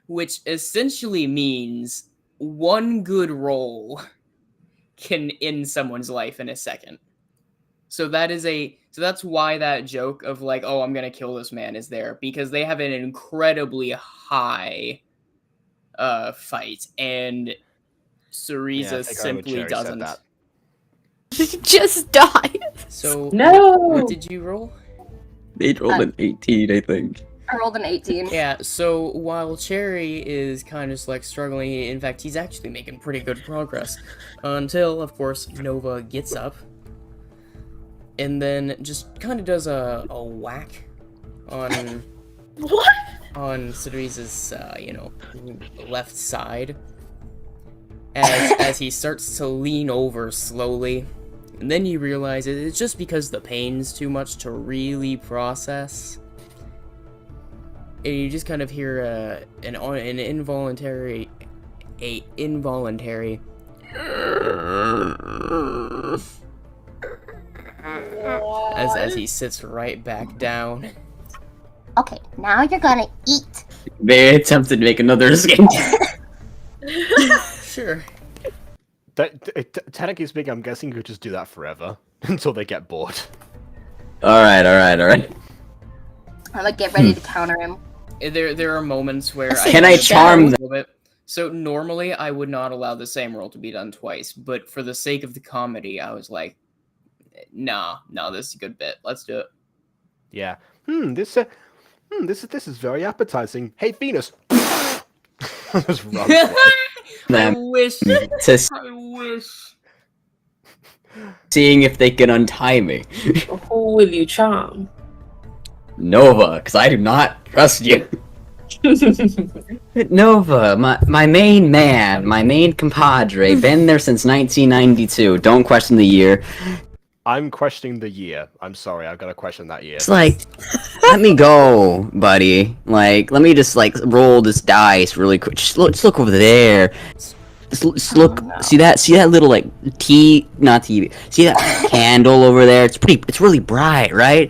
which essentially means one good roll can end someone's life in a second. So that's why that joke of like, oh, I'm gonna kill this man is there, because they have an incredibly high fight, and Soriza simply doesn't. Just died. So No. what did you roll? They rolled an 18, I think. I rolled an 18. Yeah, so while Cherry is kind of just like struggling, in fact, he's actually making pretty good progress. Until, of course, Nova gets up. And then just kind of does a whack on... What? On Cerese's, left side. As he starts to lean over slowly. And then you realize it's just because the pain's too much to really process. And you just kind of hear an involuntary as he sits right back down. Okay, now you're gonna eat. They attempted to make another escape. Sure. Technically speaking, I'm guessing you could just do that forever until they get bored. Alright. I'm like, get ready to counter him. There are moments where Can I charm them? So normally I would not allow the same roll to be done twice, but for the sake of the comedy, I was like, nah, this is a good bit. Let's do it. Yeah. This is very appetizing. Hey, Venus. Just run away. I wish. I wish. Seeing if they can untie me. Who will you charm? Nova, because I do not trust you. Nova, my main man, my main compadre, been there since 1992. Don't question the year. I'm questioning the year. I'm sorry, I've got to question that year. It's like, let me go, buddy. Like, let me just like roll this dice really quick. Just look over there. Just look. No. See that little like see that candle over there? It's really bright, right?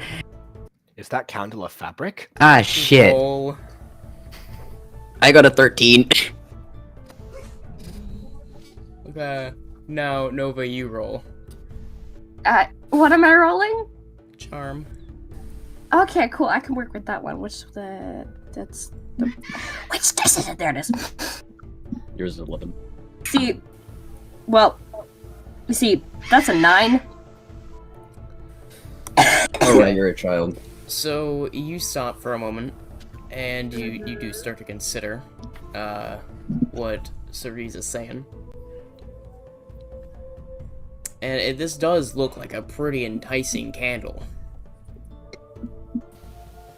Is that candle a fabric? Ah, shit. Roll. I got a 13. Okay. Now, Nova, you roll. What am I rolling? Charm. Okay, cool. I can work with that one. Which dice is it? There it is. Yours is 11. See, that's a 9. Alright, you're a child. So you stop for a moment, and you do start to consider what Cerise is saying. And this does look like a pretty enticing candle.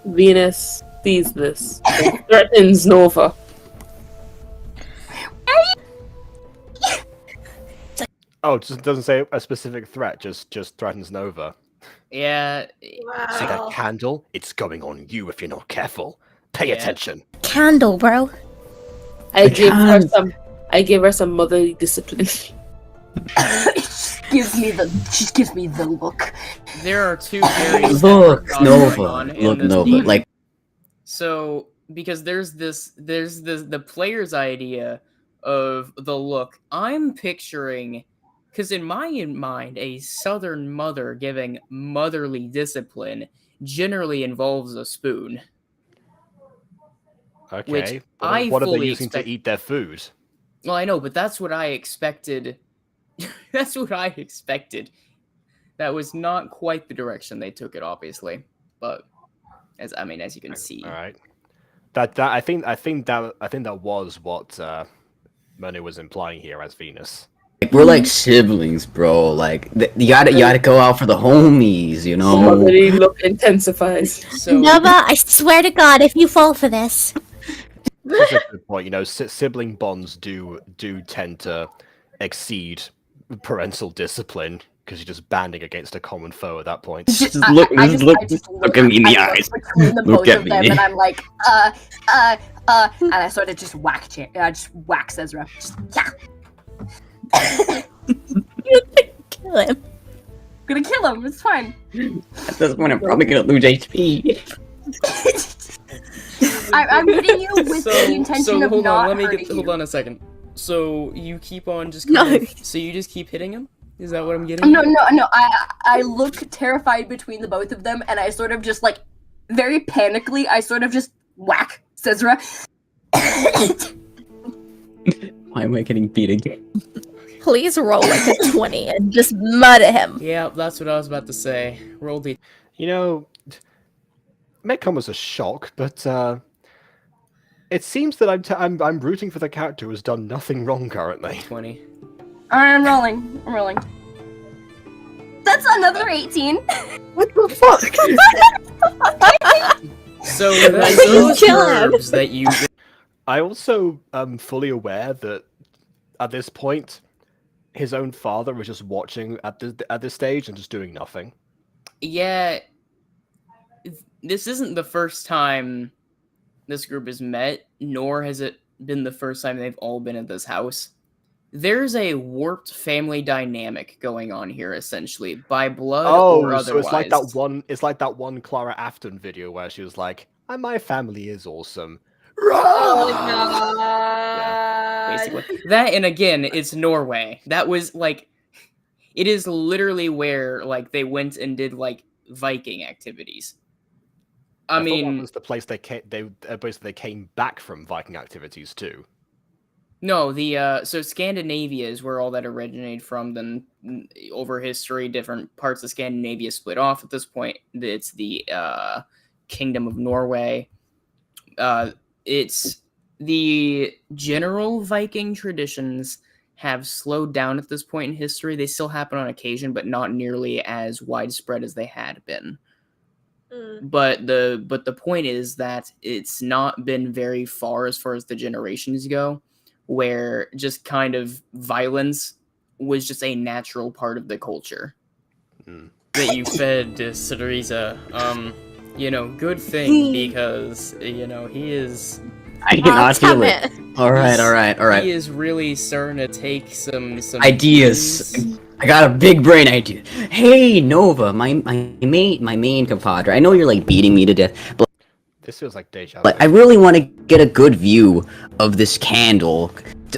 Venus sees this and threatens Nova. Oh, it just doesn't say a specific threat, just threatens Nova. Yeah. Wow. See that candle? It's going on you if you're not careful. Pay attention. Candle, bro. I gave her some motherly discipline. She gives me the look. There are two very Look, separate Nova. going on in Look, this Nova. game. Like, So, because there's the player's idea of the look. I'm picturing, because in my mind, a southern mother giving motherly discipline generally involves a spoon. Okay. Which What are they fully using to eat their food? Well, I know, but that's what I expected. That's what I expected. That was not quite the direction they took it, obviously. But as you can see. All right. I think that was what Manu was implying here as Venus. we're like siblings, bro. Like, you gotta go out for the homies, you know? Motherly look intensifies. So, Nova, I swear to God, if you fall for this. That's a good point. You know, sibling bonds do tend to exceed parental discipline because you're just banding against a common foe at that point. Just look at me in the eyes. Between the Look both at of me. them, and I'm like, and I sort of just whack Ezra. Just, yeah. Kill him. I'm gonna kill him. It's fine. At this point, I'm probably gonna lose HP. I'm hitting you with the intention of hold not on, hurting hold you. on a second. So you keep on just No. so you just keep hitting him? Is that what I'm getting? No. I look terrified between the both of them, and I sort of just like, very panically, I sort of just whack Cesra. Why am I getting beat again? Please roll like a 20 and just mud at him. Yeah, that's what I was about to say. Roll the. You know, may come as a shock, but it seems that I'm rooting for the character who has done nothing wrong currently. 20. I'm rolling. I'm rolling. That's another 18. What the fuck? So those verbs that you I also am fully aware that at this point, his own father was just watching at this stage and just doing nothing. Yeah, this isn't the first time this group has met, nor has it been the first time they've all been at this house. There's a warped family dynamic going on here, essentially, by blood or otherwise. So it's like that one. It's like that one Clara Afton video where she was like, "My family is awesome." Oh no. Yeah, basically. That, and again, it's Norway. That was like, it is literally where like they went and did like Viking activities. I mean, thought that was the place they came back from Viking activities too. No, so Scandinavia is where all that originated from. Then over history, different parts of Scandinavia split off. At this point, it's the Kingdom of Norway. It's the general Viking traditions have slowed down at this point in history. They still happen on occasion, but not nearly as widespread as they had been. But the point is that it's not been very far as the generations go, where just kind of violence was just a natural part of the culture. That you fed Cereza. Good thing, because, he is... I cannot feel it. Alright. He is really starting to take some ideas. things. I got a big brain idea. Hey, Nova, my main compadre. I know you're like beating me to death, but this feels like deja vu. But I really want to get a good view of this candle.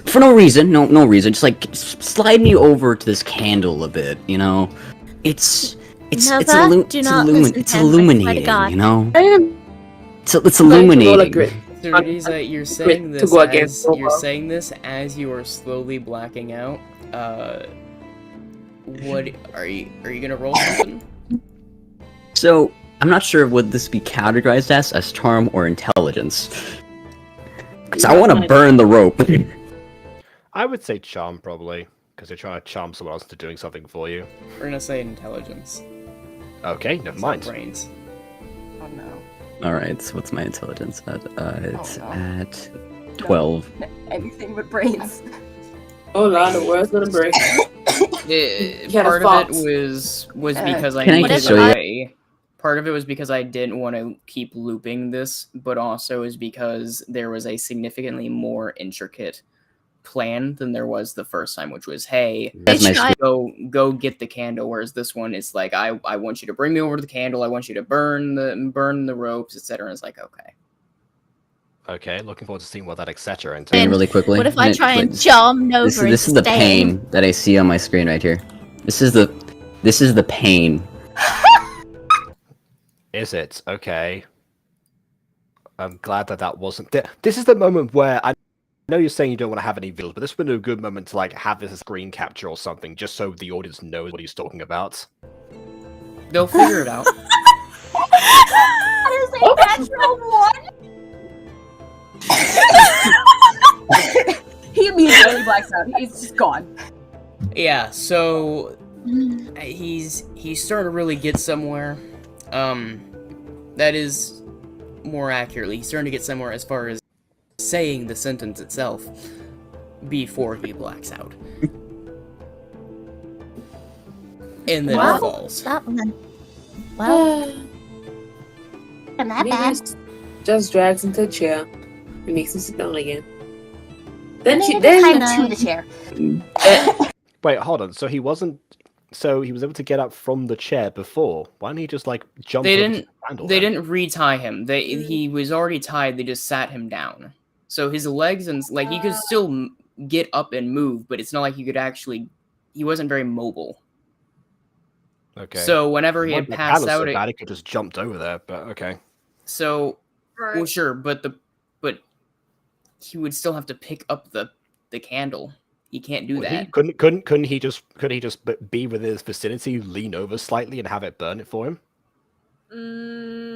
For no reason, no reason. Just like slide me over to this candle a bit. It's illuminating. It's illuminating. Cereza, you're saying this as you are slowly blacking out. What are you gonna roll something? So I'm not sure would this be categorized as charm or intelligence. Because I want to burn the rope. I would say charm probably, because you're trying to charm someone else into doing something for you. We're gonna say intelligence. Okay, never mind. Brains. Oh no. Alright, so what's my intelligence at? It's at 12. No, anything but brains. Oh Lord, the world's gonna break. Part of it was because I needed part of it was because I didn't want to keep looping this, but also is because there was a significantly more intricate plan than there was the first time, which was, hey, go get the candle, whereas this one is like, I want you to bring me over to the candle, I want you to burn the ropes, etc. And it's like, okay, looking forward to seeing what that etc. entails. And really quickly. What if I try and charm Nova? This is the pain that I see on my screen right here. This is the pain. Is it? Okay. I'm glad that wasn't... This is the moment where I know you're saying you don't want to have any visuals, but this would be a good moment to like have this screen capture or something, just so the audience knows what he's talking about. They'll figure it out. There's a natural one! He immediately blacks out. He's just gone. Yeah, so he's starting to really get somewhere. That is more accurately, he's starting to get somewhere as far as saying the sentence itself before he blacks out. And then it falls. That one. Well, Not that bad. Just drags into a chair and makes him sit down again. Then Maybe she climb to the chair. Wait, hold on. So he wasn't... So he was able to get up from the chair before. Why didn't he just like jump? They didn't retie him. He was already tied. They just sat him down. So his legs and like he could still get up and move, but it's not like he could actually. He wasn't very mobile. Okay. So whenever he had passed out, he could just jumped over there. But okay. So, well, sure, but he would still have to pick up the candle. He can't do that. Couldn't he just be within his vicinity, lean over slightly, and have it burn it for him?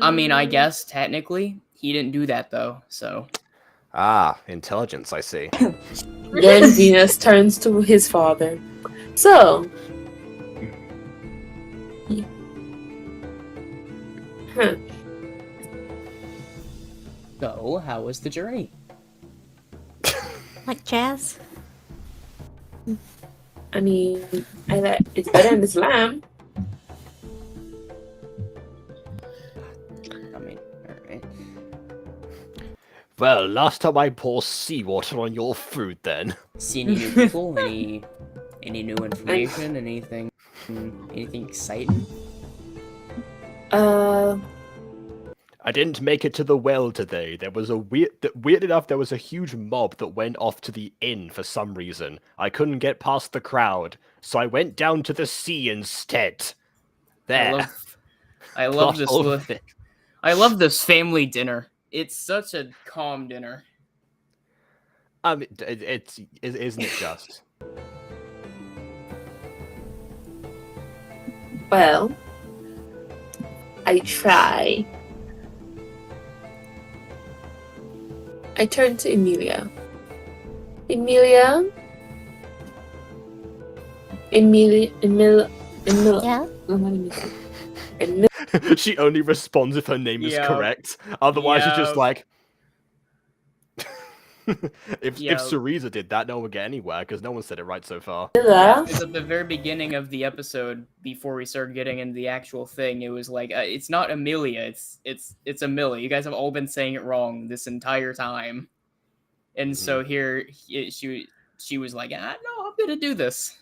I mean, I guess technically he didn't do that though. So. Ah, intelligence. I see. Then Venus turns to his father. So. Huh. So, how was the journey? Like jazz. I mean, it's better than this lamb. I mean, alright. Well, last time I poured seawater on your food, then. See any new people? Any new information? Anything exciting? I didn't make it to the well today. There was a weird enough, there was a huge mob that went off to the inn for some reason. I couldn't get past the crowd, so I went down to the sea instead. There. I love this. I love this family dinner. It's such a calm dinner. Isn't it just? Well, I try. I turn to Emilia. Emilia. Yeah. She only responds if her name is correct. Otherwise, she's just like. if Cereza did that, no one would get anywhere because no one said it right so far. Because at the very beginning of the episode, before we started getting into the actual thing, it was like it's not Amelia, it's Amelia. You guys have all been saying it wrong this entire time, and so here she was like, no, I'm gonna do this.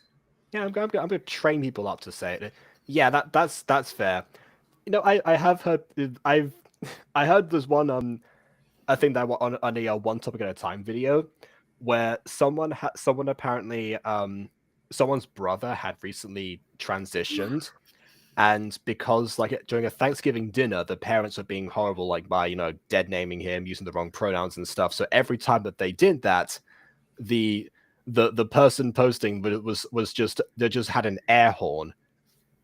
Yeah, I'm gonna train people up to say it. Yeah, that's fair. You know, I have heard I heard there's one I think that on a one topic at a time video where someone apparently someone's brother had recently transitioned, and because like during a Thanksgiving dinner the parents were being horrible, like by dead naming him, using the wrong pronouns and stuff. So every time that they did that, the person posting was just had an air horn,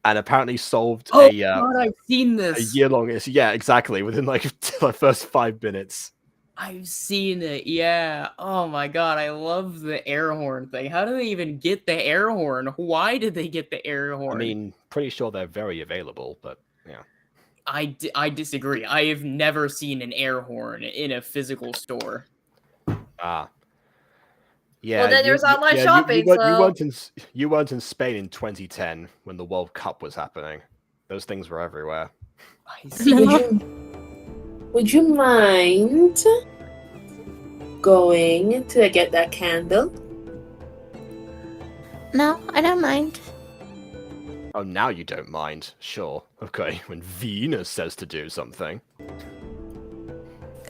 and apparently solved God, I've seen this. a year-long issue. Yeah, exactly. Within like the first 5 minutes. I've seen it. Yeah. Oh my god, I love the air horn thing. How do they even get the air horn? Why did they get the air horn? I mean, pretty sure they're very available, but yeah. I disagree. I have never seen an air horn in a physical store. Ah. Yeah. Well, then there's online shopping. You weren't in Spain in 2010 when the World Cup was happening. Those things were everywhere. I see. Would you mind going to get that candle? No, I don't mind. Oh, now you don't mind. Sure. Okay, when Venus says to do something.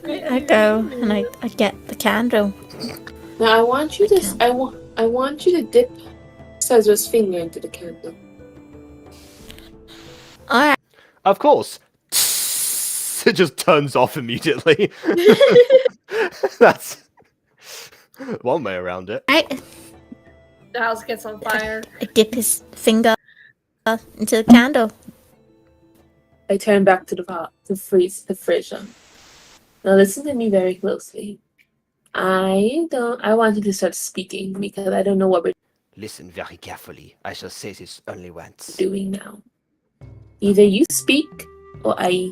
I go and I get the candle. Now I want you to I want you to dip Cesar's finger into the candle. Alright. Of course. It just turns off immediately. That's one way around it. The house gets on fire. I dip his finger into the candle. I turn back to the fridge. Now listen to me very closely. I want you to start speaking because I don't know what we're Listen very carefully. I shall say this only once. doing now. Either you speak or I,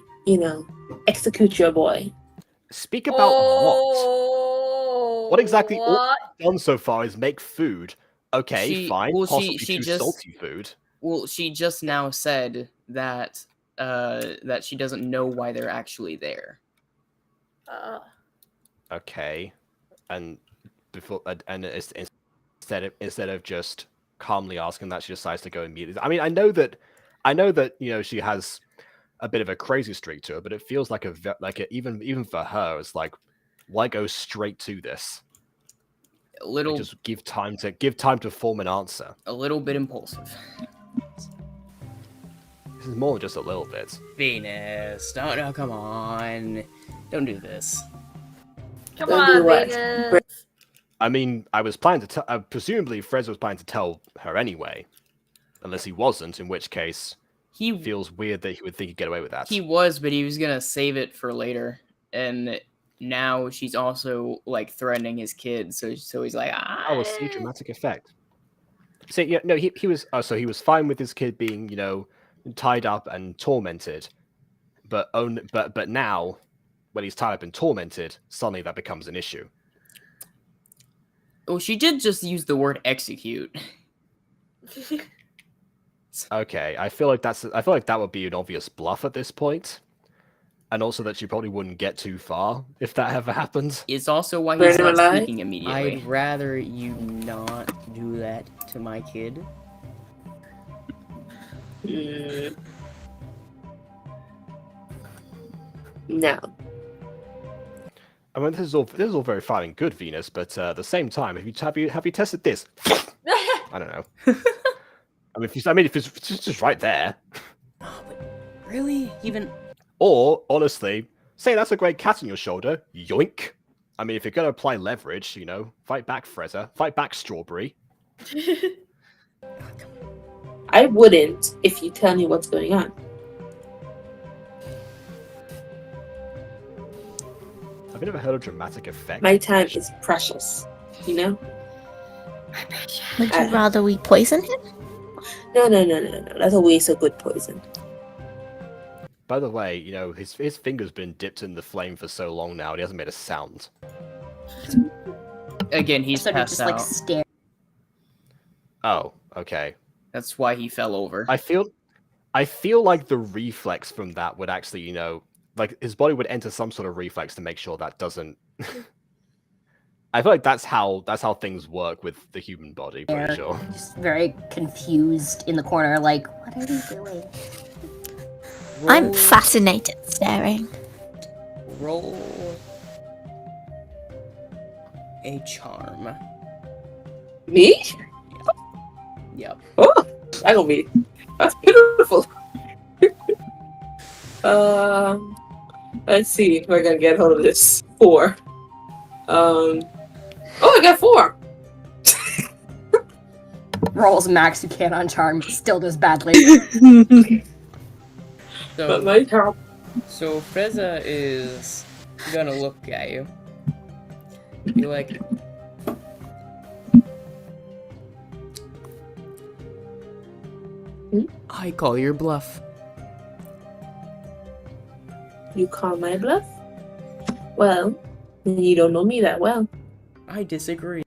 execute your boy. Speak about what? What exactly all you've done so far is make food. Okay, fine. Possibly too salty food. Well, she just now said that that she doesn't know why they're actually there. Okay, and instead of just calmly asking that, she decides to go immediately. I mean, I know that she has a bit of a crazy streak to her, but it feels like even for her, it's like, why go straight to this? A little, just give time to form an answer. A little bit impulsive. This is more than just a little bit. Venus, no, come on, don't do this. Come on, Venus. I mean, I was planning to tell. Presumably, Fred was planning to tell her anyway, unless he wasn't. In which case, He feels weird that he would think he'd get away with that. He was, but he was gonna save it for later, and now she's also like threatening his kids. So he's like, Oh, see, dramatic effect. See, yeah, no, he was. So he was fine with his kid being, tied up and tormented, but now, when he's tied up and tormented, suddenly that becomes an issue. Well, she did just use the word execute. Okay, I feel like that would be an obvious bluff at this point, and also that she probably wouldn't get too far if that ever happened. It's also why he's not speaking immediately. I'd rather you not do that to my kid. No. I mean, this is all very fine and good, Venus, but at the same time, have you tested this? I don't know. I mean, if it's just right there. Oh, but really? Even... Or, honestly, say that's a great cat on your shoulder. Yoink. I mean, if you're going to apply leverage, fight back, Freza. Fight back, Strawberry. I wouldn't if you tell me what's going on. I've never heard of dramatic effect. My time is precious, Would you rather we poison him? No. That's a waste of good poison. By the way, his finger's been dipped in the flame for so long now, and he hasn't made a sound. Again, he's passed out. Stare. Oh, okay. That's why he fell over. I feel like the reflex from that would actually, like his body would enter some sort of reflex to make sure that doesn't. I feel like that's how things work with the human body. Pretty sure. Just very confused in the corner, like, what are you doing? I'm fascinated staring. Roll a charm. Me? Yep. Oh, I gonna be. That's beautiful. Let's see if I can get hold of this. 4. Oh, I got 4. Rolls max you can on charm, still does badly. But my charm. So Freza is gonna look at you. Be like, I call your bluff. You call my bluff? Well, you don't know me that well. I disagree.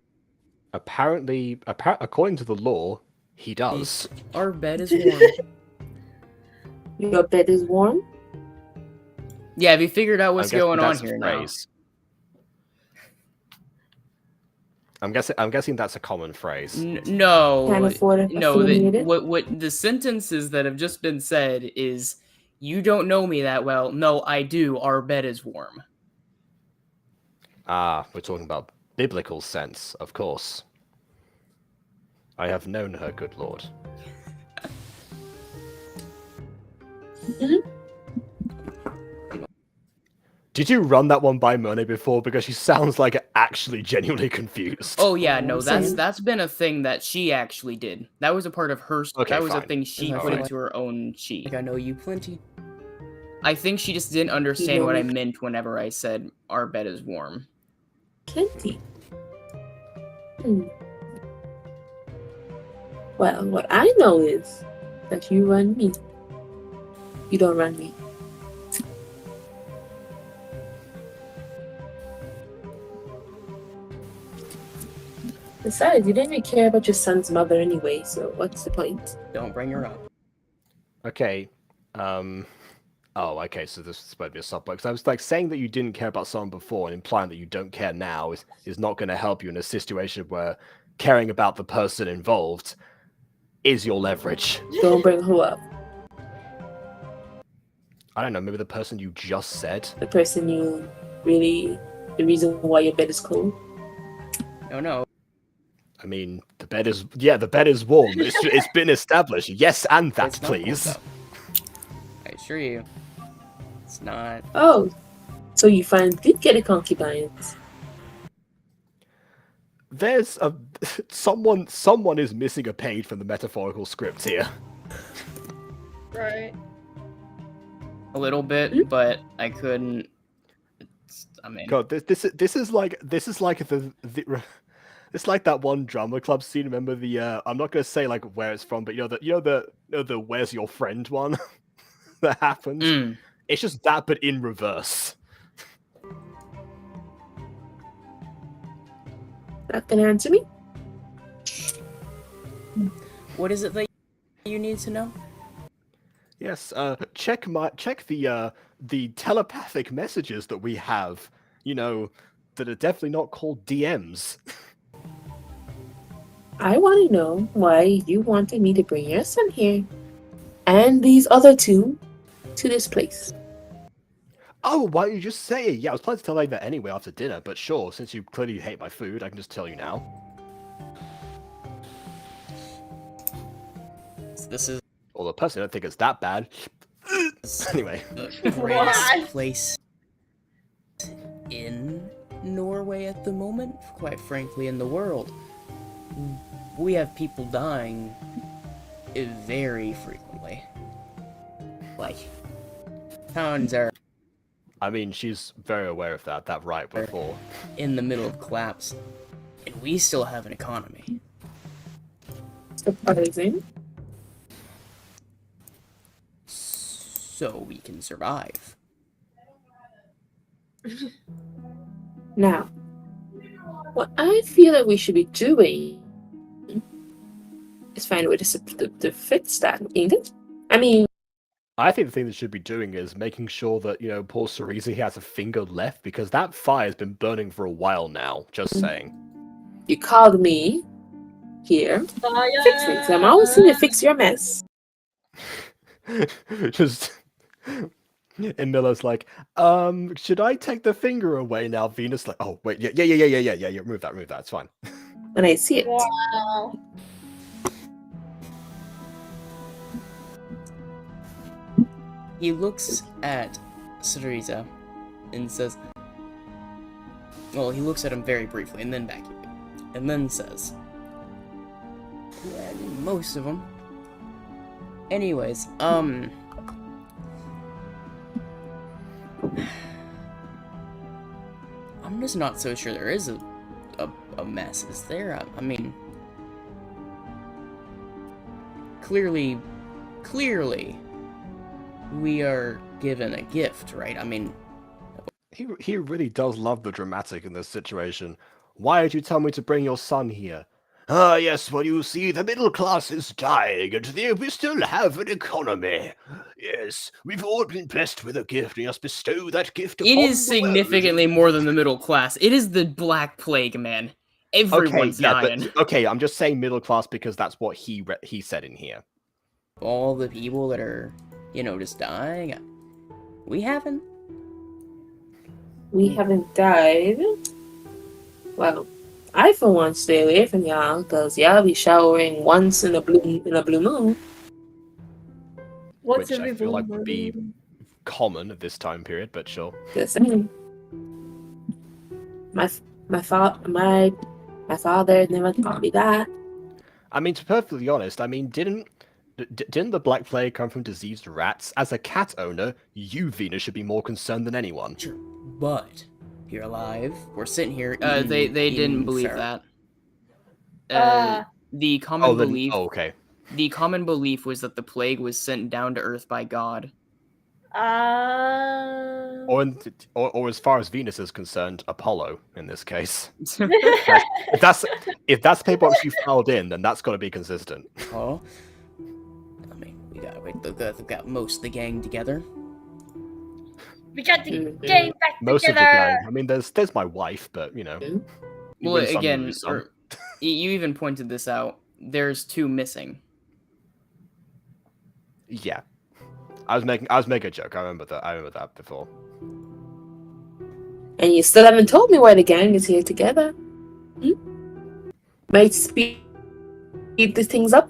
Apparently, according to the law, he does. Our bed is warm. Your bed is warm? Yeah, have you figured out what's going on here now? I'm guessing that's a common phrase. No, Can't afford it. What the sentences that have just been said is, you don't know me that well. No, I do. Our bed is warm. Ah, we're talking about biblical sense, of course. I have known her, good lord. Did you run that one by Monet before? Because she sounds like actually genuinely confused. Oh yeah, no, that's been a thing that she actually did. That was a part of her. Okay, that was fine. a thing she put into her own sheet. I know you plenty. I think she just didn't understand what I meant whenever I said our bed is warm. Plenty. Well, what I know is that you run me. You don't run me. Besides, you didn't really care about your son's mother anyway, so what's the point? Don't bring her up. Okay. Oh, okay, so this is supposed to be a subplot. Because I was like saying that you didn't care about someone before and implying that you don't care now is not going to help you in a situation where caring about the person involved is your leverage. Don't bring who up? I don't know, maybe the person you just said? The person you really... The reason why your bed is cold? No. I mean, the bed is warm. It's been established. Yes, and that, It's not please. cold, I assure you. It's not. Oh, so you finally did get a concubines. There's a... Someone is missing a page from the metaphorical script here. Right. A little bit, but I couldn't. I mean, God, this is like the it's like that one drama club scene. Remember the I'm not gonna say like where it's from, but the where's your friend one that happens. It's just that, but in reverse. Not gonna answer me? What is it that you need to know? Yes, check the telepathic messages that we have. That are definitely not called DMs. I want to know why you wanted me to bring your son here and these other two to this place. Oh, why don't you just say it? Yeah, I was planning to tell you that anyway after dinner, but sure, since you clearly hate my food, I can just tell you now. This is. Although personally, I don't think it's that bad. Anyway. The greatest place in Norway at the moment, quite frankly, in the world. We have people dying very frequently. Like, towns are. I mean, she's very aware of that right before. In the middle of collapse. And we still have an economy. Surprising. So we can survive. Now, what I feel that we should be doing is find a way to fix that, ain't it? I mean, I think the thing that should be doing is making sure that, poor Cereza has a finger left, because that fire's been burning for a while now, just saying. You called me here to fix things. I'm always here to fix your mess. Just... And Miller's like, should I take the finger away now? Venus like, oh, wait, yeah, move that, it's fine. When I see it. Wow. He looks at Cereza and says, well, he looks at him very briefly and then back at you. And then says, yeah, most of them. Anyways, I'm just not so sure there is a mess, is there? I mean, clearly, we are given a gift, right? I mean... He really does love the dramatic in this situation. Why did you tell me to bring your son here? Ah, yes, well, you see, the middle class is dying, and we still have an economy. Yes, we've all been blessed with a gift, and just bestow that gift upon it is the world. significantly more than the middle class. It is the Black Plague, man. Everyone's dying. But, okay, I'm just saying middle class because that's what he said in here. All the people that are, just dying, we haven't. We haven't died. Well, I for one stay away from y'all, cause y'all be showering once in a blue moon. What's which I feel like would be common at this time period, but sure. Yes, I mean, my father never taught me that. I mean, to be perfectly honest, I mean, didn't the Black Plague come from diseased rats? As a cat owner, you, Venus, should be more concerned than anyone. Sure, but you're alive. We're sitting here. They didn't believe that. The common belief. Oh, okay. The common belief was that the plague was sent down to Earth by God. Or as far as Venus is concerned, Apollo in this case. if that's paperwork you filed in, then that's got to be consistent. Oh, I mean, we got most of the gang together. We got the gang back Most together. of the gang. I mean, there's my wife, but Well, again, you even pointed this out. There's 2 missing. Yeah, I was making a joke. I remember that before. And you still haven't told me why the gang is here together. Might speed these things up.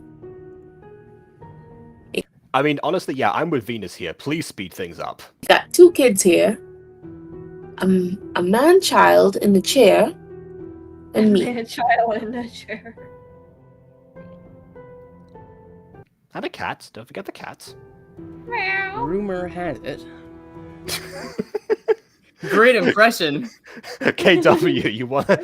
I mean, honestly, yeah, I'm with Venus here. Please speed things up. Got 2 kids here. A man-child in the chair, and me. Man-child in the chair. And a cat. Don't forget the cat. Rumor has it. Great impression. KW, you wanna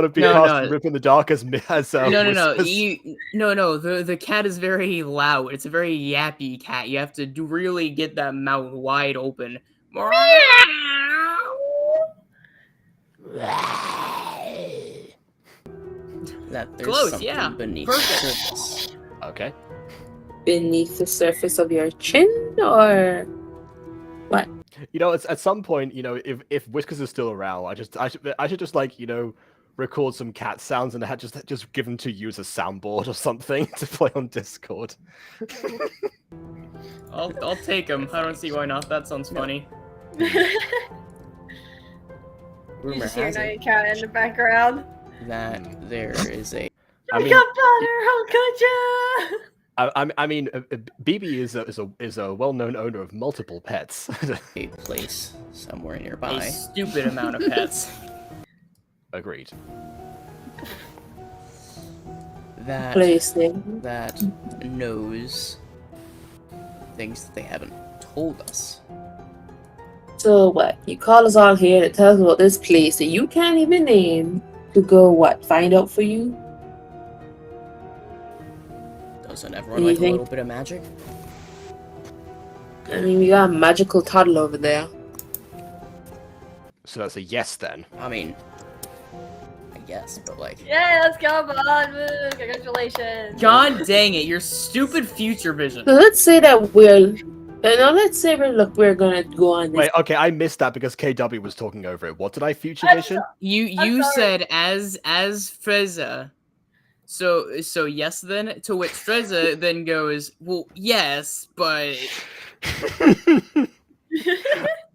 be cast Rip in the Dark as No. Whiskers? No. The cat is very loud. It's a very yappy cat. You have to really get that mouth wide open. That there's Close, something yeah. beneath Perfect. the surface. Okay. Beneath the surface of your chin, or what? You know, at some point, you know, if Whiskers is still around, I should just like, you know, record some cat sounds and just give them to you as a soundboard or something to play on Discord. I'll take him. I don't see why not. That sounds funny. You Rumor just hear has another it cat in the background. that there is a I mean, I mean, BB is a well-known owner of multiple pets. place somewhere A nearby. stupid amount of pets. Agreed. That Placing. that knows things that they haven't told us. So what? You call us all here to tell us about this place that you can't even name to go what? Find out for you? Doesn't everyone like a Anything? little bit of magic? I mean, we got a magical toddler over there. So that's a yes then. I mean, I guess, but like, Yeah, let's go, Bond. Woo, congratulations. God dang it, your stupid future vision. So let's say that we're we're gonna go on this. Wait, okay, I missed that because KW was talking over it. What did I future I'm vision? You sorry. said as Freza. So yes then, to which Freza then goes, well, yes, but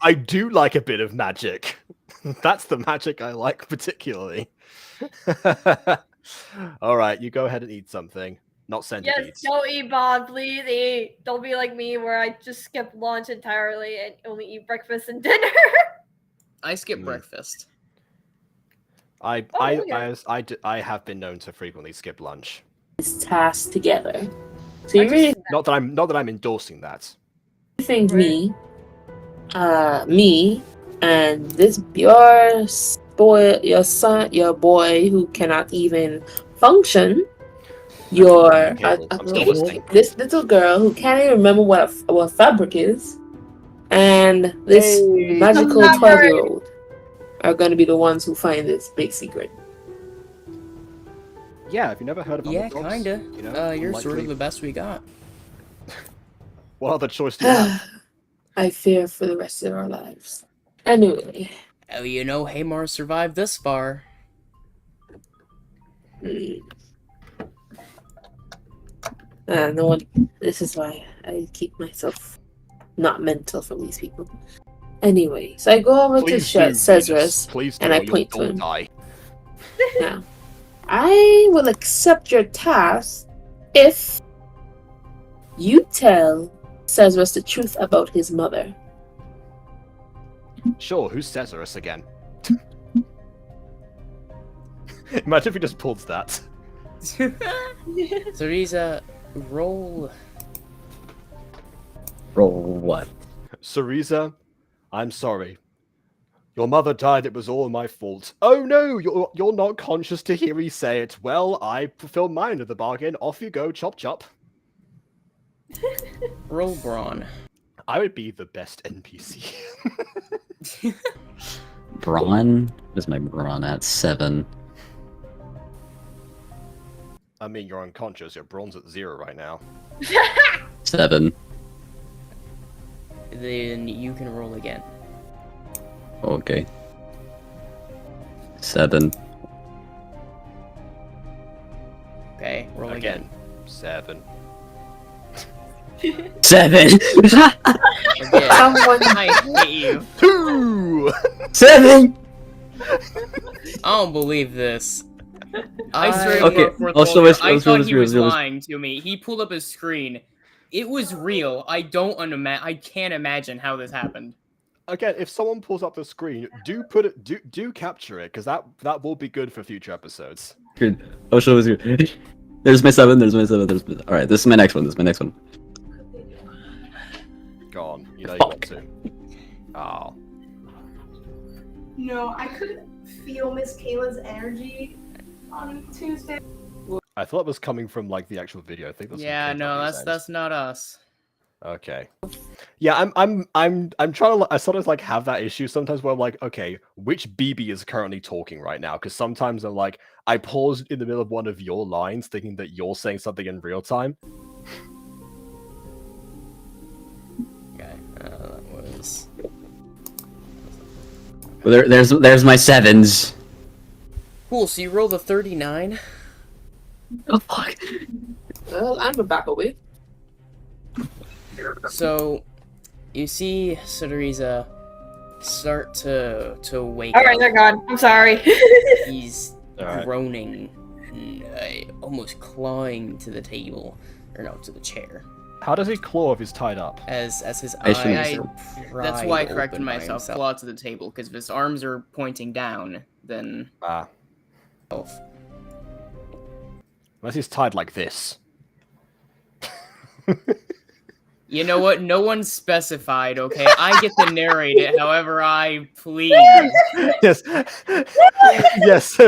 I do like a bit of magic. That's the magic I like particularly. All right, you go ahead and eat something. Not centipedes. Yes, go eat, Bond. Please eat. Don't be like me where I just skip lunch entirely and only eat breakfast and dinner. I skip breakfast. I have been known to frequently skip lunch. This task together. So you really Not that I'm endorsing that. think me, and this your boy who cannot even function, I'm still listening. this little girl who can't even remember what fabric is, and this magical Fabric. 12-year-old are going to be the ones who find this big secret. Yeah, have you never heard of yeah, underdogs? kinda. You know, You're sort of likely- the best we got. What other choice do you have? I fear for the rest of our lives. Anyway. Oh, you know, Hamar survived this far. No one. This is why I keep myself not mental from these people. Anyway, so I go over Please to do, Cesarus, Venus. Please do, and I or you'll point to all him. die. Now, I will accept your task if you tell Cesarus the truth about his mother. Sure, who's Cesarus again? Imagine if he just pulled that. Teresa, roll. Roll what? Cereza, I'm sorry. Your mother died, it was all my fault. Oh no, you're not conscious to hear me say it. Well, I fulfilled my end of the bargain. Off you go, chop chop. Roll Brawn. I would be the best NPC. Brawn? What is my brawn at? 7. I mean, you're unconscious. Your brawn's at 0 right now. 7. Then you can roll again. Okay. 7. Okay, roll again. 7. 7! Again. I hate you. 2! 7! I don't believe this. I swear to Okay, God, fourth I'll show Olga, us- I I'll show thought this he real- was real- lying to me. He pulled up his screen. It was real. I can't imagine how this happened. Again, if someone pulls up the screen, do put it, do capture it, because that will be good for future episodes. Good. I'll show this here. There's my 7, there's my 7, Alright, this is my next one, You know you got to. Oh. No, I couldn't feel Miss Kayla's energy on Tuesday. I thought it was coming from like the actual video. I think that's Yeah, no, that's not us. Okay. Yeah, I'm trying to. I sort of like have that issue sometimes where I'm like, okay, which BB is currently talking right now? Because sometimes I'm like, I paused in the middle of one of your lines, thinking that you're saying something in real time. Okay, that was. Well, there's my 7s. Cool. So you rolled a 39. Oh fuck. Well, I'm a back away. So, you see Sudariza start to wake Alright, up. they're gone. I'm sorry. He's groaning, almost clawing to the table, or no, to the chair. How does he claw if he's tied up? As his I shouldn't eyes have are That's why I pried corrected open by myself. himself. Claw to the table, because if his arms are pointing down, then. Unless he's tied like this. You know what? No one specified, okay? I get to narrate it however I please. Yes. Yes.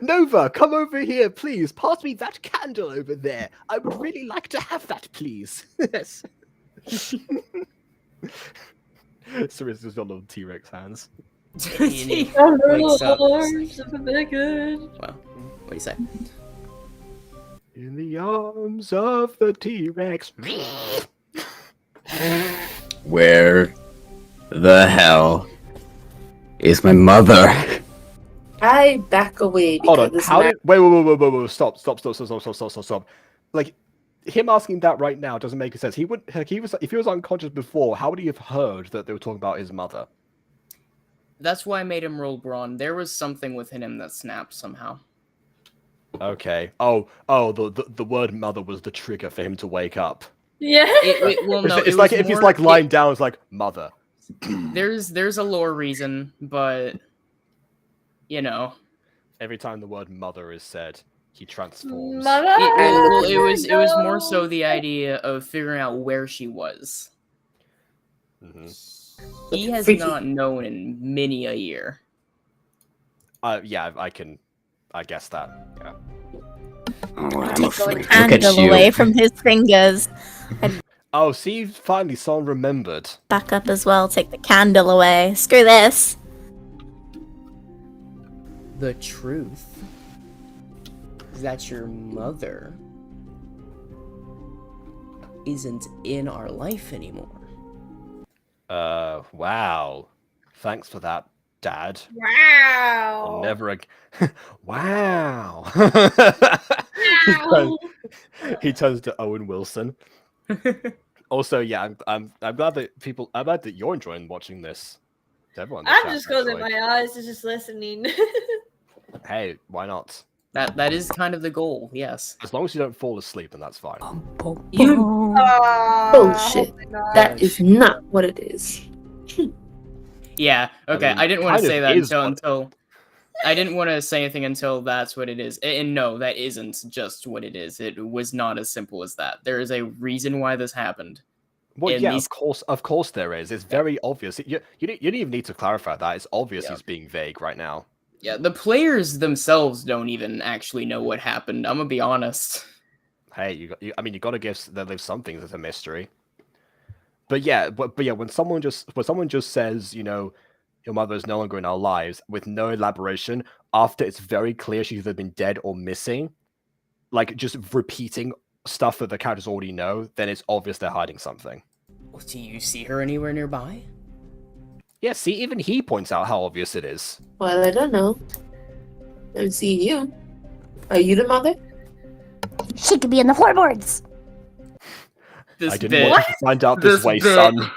Nova, come over here, please. Pass me that candle over there. I would really like to have that, please. Yes. Sarista's got little T-Rex hands. Wakes up. Well, what do you say? In the arms of the T-Rex. Where the hell is my mother? I back away. Hold on. How did? Wait. Stop. Like, him asking that right now doesn't make sense. He would. Like, if he was unconscious before, how would he have heard that they were talking about his mother? That's why I made him roll brawn. There was something within him that snapped somehow. Okay. The word mother was the trigger for him to wake up. Yeah. It's like if he's like lying down, it's like mother. There's a lore reason, but you know, every time the word mother is said, he transforms. Mother. It was more so the idea of figuring out where she was. Mm-hmm. He has not known in many a year. Yeah, I guess that. Yeah. Oh, I'm Take afraid. the Look at candle you. away from his fingers. Oh, see, finally someone remembered. Back up as well. Take the candle away. Screw this. The truth is that your mother isn't in our life anymore. Wow. Thanks for that, Dad. Wow. Never again. Wow. He turns to Owen Wilson. Also, yeah, I'm glad that you're enjoying watching this. Everyone. I'm just closing my eyes and just listening. Hey, why not? That is kind of the goal, yes. As long as you don't fall asleep, then that's fine. You bullshit. Oh That is not what it is. Yeah. Okay. I didn't want kind to say of that is until I didn't want to say anything until that's what it is. And no, that isn't just what it is. It was not as simple as that. There is a reason why this happened. Well, yeah, of course there is. It's very obvious. You don't even need to clarify that. It's obvious he's being vague right now. Yeah, the players themselves don't even actually know what happened. I'm gonna be honest. Hey, you got to give there's some things as a mystery. But yeah, when someone just says, you know, your mother is no longer in our lives with no elaboration after it's very clear she's either been dead or missing, like just repeating stuff that the characters already know, then it's obvious they're hiding something. Do you see her anywhere nearby? Yeah, see, even he points out how obvious it is. Well, I don't know. I'm seeing you. Are you the mother? She could be in the floorboards. I didn't want you to find out this way, son.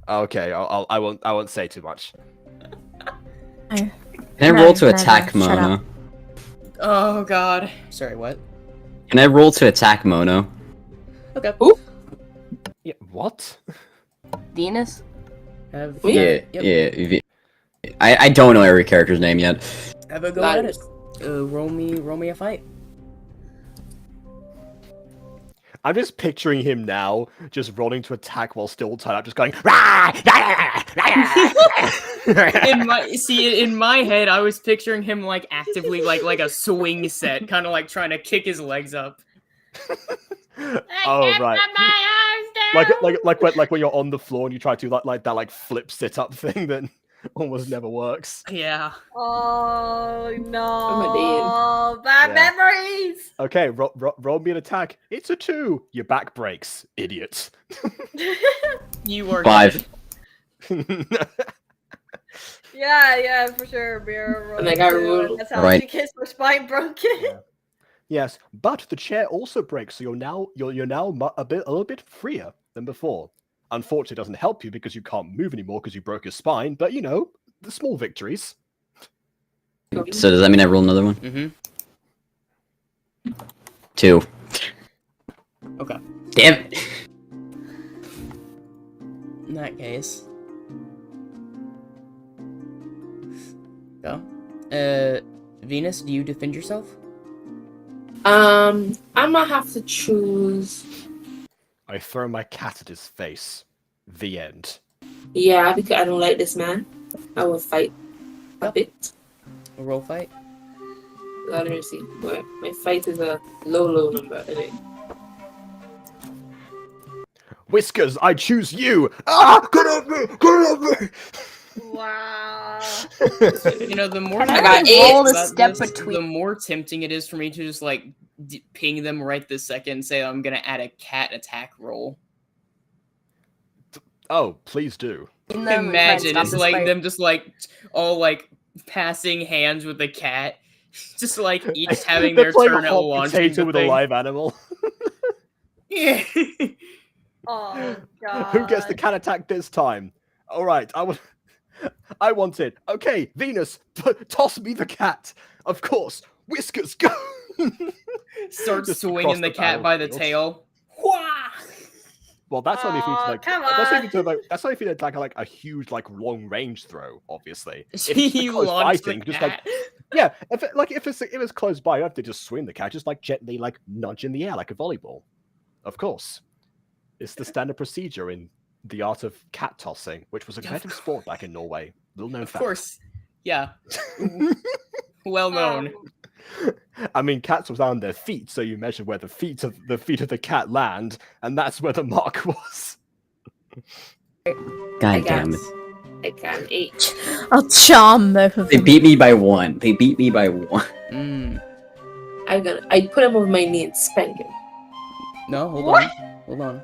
Okay, I won't say too much. Can I roll to attack Mono? Oh God. Sorry, what? Can I roll to attack Mono? Okay. Ooh. Yeah, what? Venus? Yeah. I don't know every character's name yet. Have a go at it. Roll me a fight. I'm just picturing him now, just rolling to attack while still tied up, just going. Rah! In my head, I was picturing him like actively like a swing set, kind of like trying to kick his legs up. Oh right. Like when you're on the floor and you try to like that like flip sit up thing that almost never works. Yeah. Oh no! Oh, Bad memories. Okay, roll me an attack. It's a 2. Your back breaks, idiot. You are 5. Yeah, for sure. Beer And I got ruled. That's how Right. she gets her spine broken. Yeah. Yes, but the chair also breaks, so you're now a little bit freer than before. Unfortunately, it doesn't help you because you can't move anymore because you broke your spine. But you know, the small victories. So does that mean I roll another one? Mm-hmm. 2. Okay. Damn it. In that case. Go. Venus, do you defend yourself? I'm gonna have to choose. I throw my cat at his face. The end. Yeah, because I don't like this man. I will fight a bit. A roll fight? Let me see. Well, my fight is a low number. Anyway. Whiskers, I choose you. Ah, get off me! Get off me! Wow. You know, the more Can I got roll a about step this, between? the more tempting it is for me to just like ping them right this second and say I'm gonna add a cat attack roll. Oh, please do. Imagine it's like them just like all like passing hands with the cat, just like each having They're their playing turn a at hot launching potato the with thing. a live animal. Yeah. Oh god. Who gets the cat attack this time? All right, I want it. Okay, Venus, toss me the cat. Of course, Whiskers, go. Start Just swinging across the cat by the battlefield. tail. Wah! Well, that's only if you Oh, like. come That's only on. if you that's only if you did like a huge like long range throw. Obviously, if You it's close launch the fighting, just cat. like yeah. If it's close by, you have to just swing the cat, just like gently like nudge in the air like a volleyball. Of course, it's the standard procedure in the art of cat tossing, which was a competitive sport back in Norway. Little known Of fact. course. Yeah. Well known. I mean, cats was on their feet, so you measure where the feet of the cat land, and that's where the mark was. God damn it. I got 8. I'll charm both of They them. beat me by 1. They beat me by 1. Mm. I put him over my knee and spank him. No, hold on.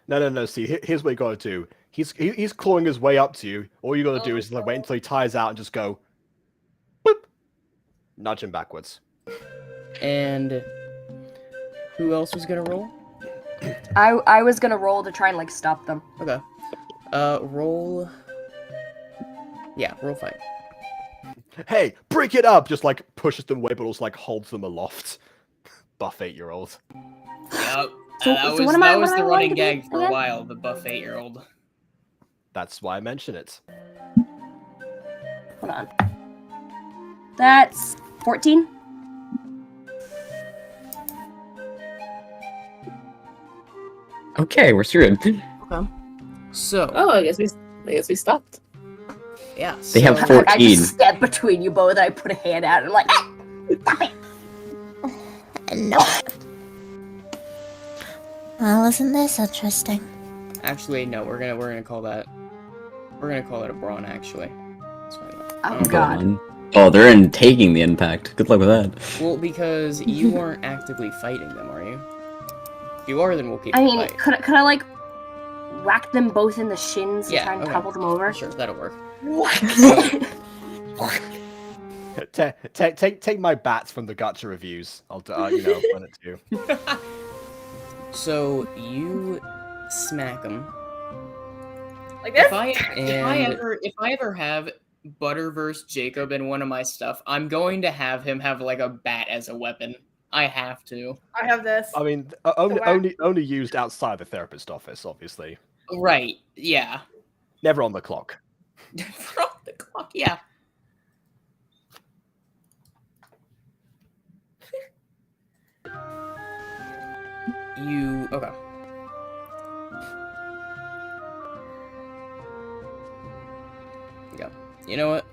No. See, here's what you gotta do. He's clawing his way up to you. All you gotta do is like wait until he tires out and just go, boop, nudge him backwards. And who else was gonna roll? I was gonna roll to try and like stop them. Okay. Roll. Yeah, roll fight. Hey, break it up! Just like pushes them away, but also like holds them aloft. Buff 8-year-old. Yep. So that what am I was the rolling running to be gag for a again? while. The buff 8-year-old. That's why I mention it. Hold on. That's 14. Okay, we're screwed. Okay. So. Oh, I guess we stopped. Yeah. They have so- 14. I just step between you both. I put a hand out and I'm like, stop it. No. Well, isn't this interesting? Actually, no. We're gonna call that. We're gonna call it a brawn. Actually. That's fine. Oh god. Oh, they're in taking the impact. Good luck with that. Well, because you aren't actively fighting them, are you? If you are, then we'll keep I the mean, fight. could I like whack them both in the shins and Yeah, try and okay. topple them over? Sure, that'll work. Take my bats from the Gacha reviews. I'll run it to you. So you smack them. Like this? If I ever have Butterverse Jacob in one of my stuff, I'm going to have him have like a bat as a weapon. I have to. I have this. I mean, only used outside the therapist office, obviously. Right. Yeah. Never on the clock. From the clock. Yeah. Okay. Go. You know what?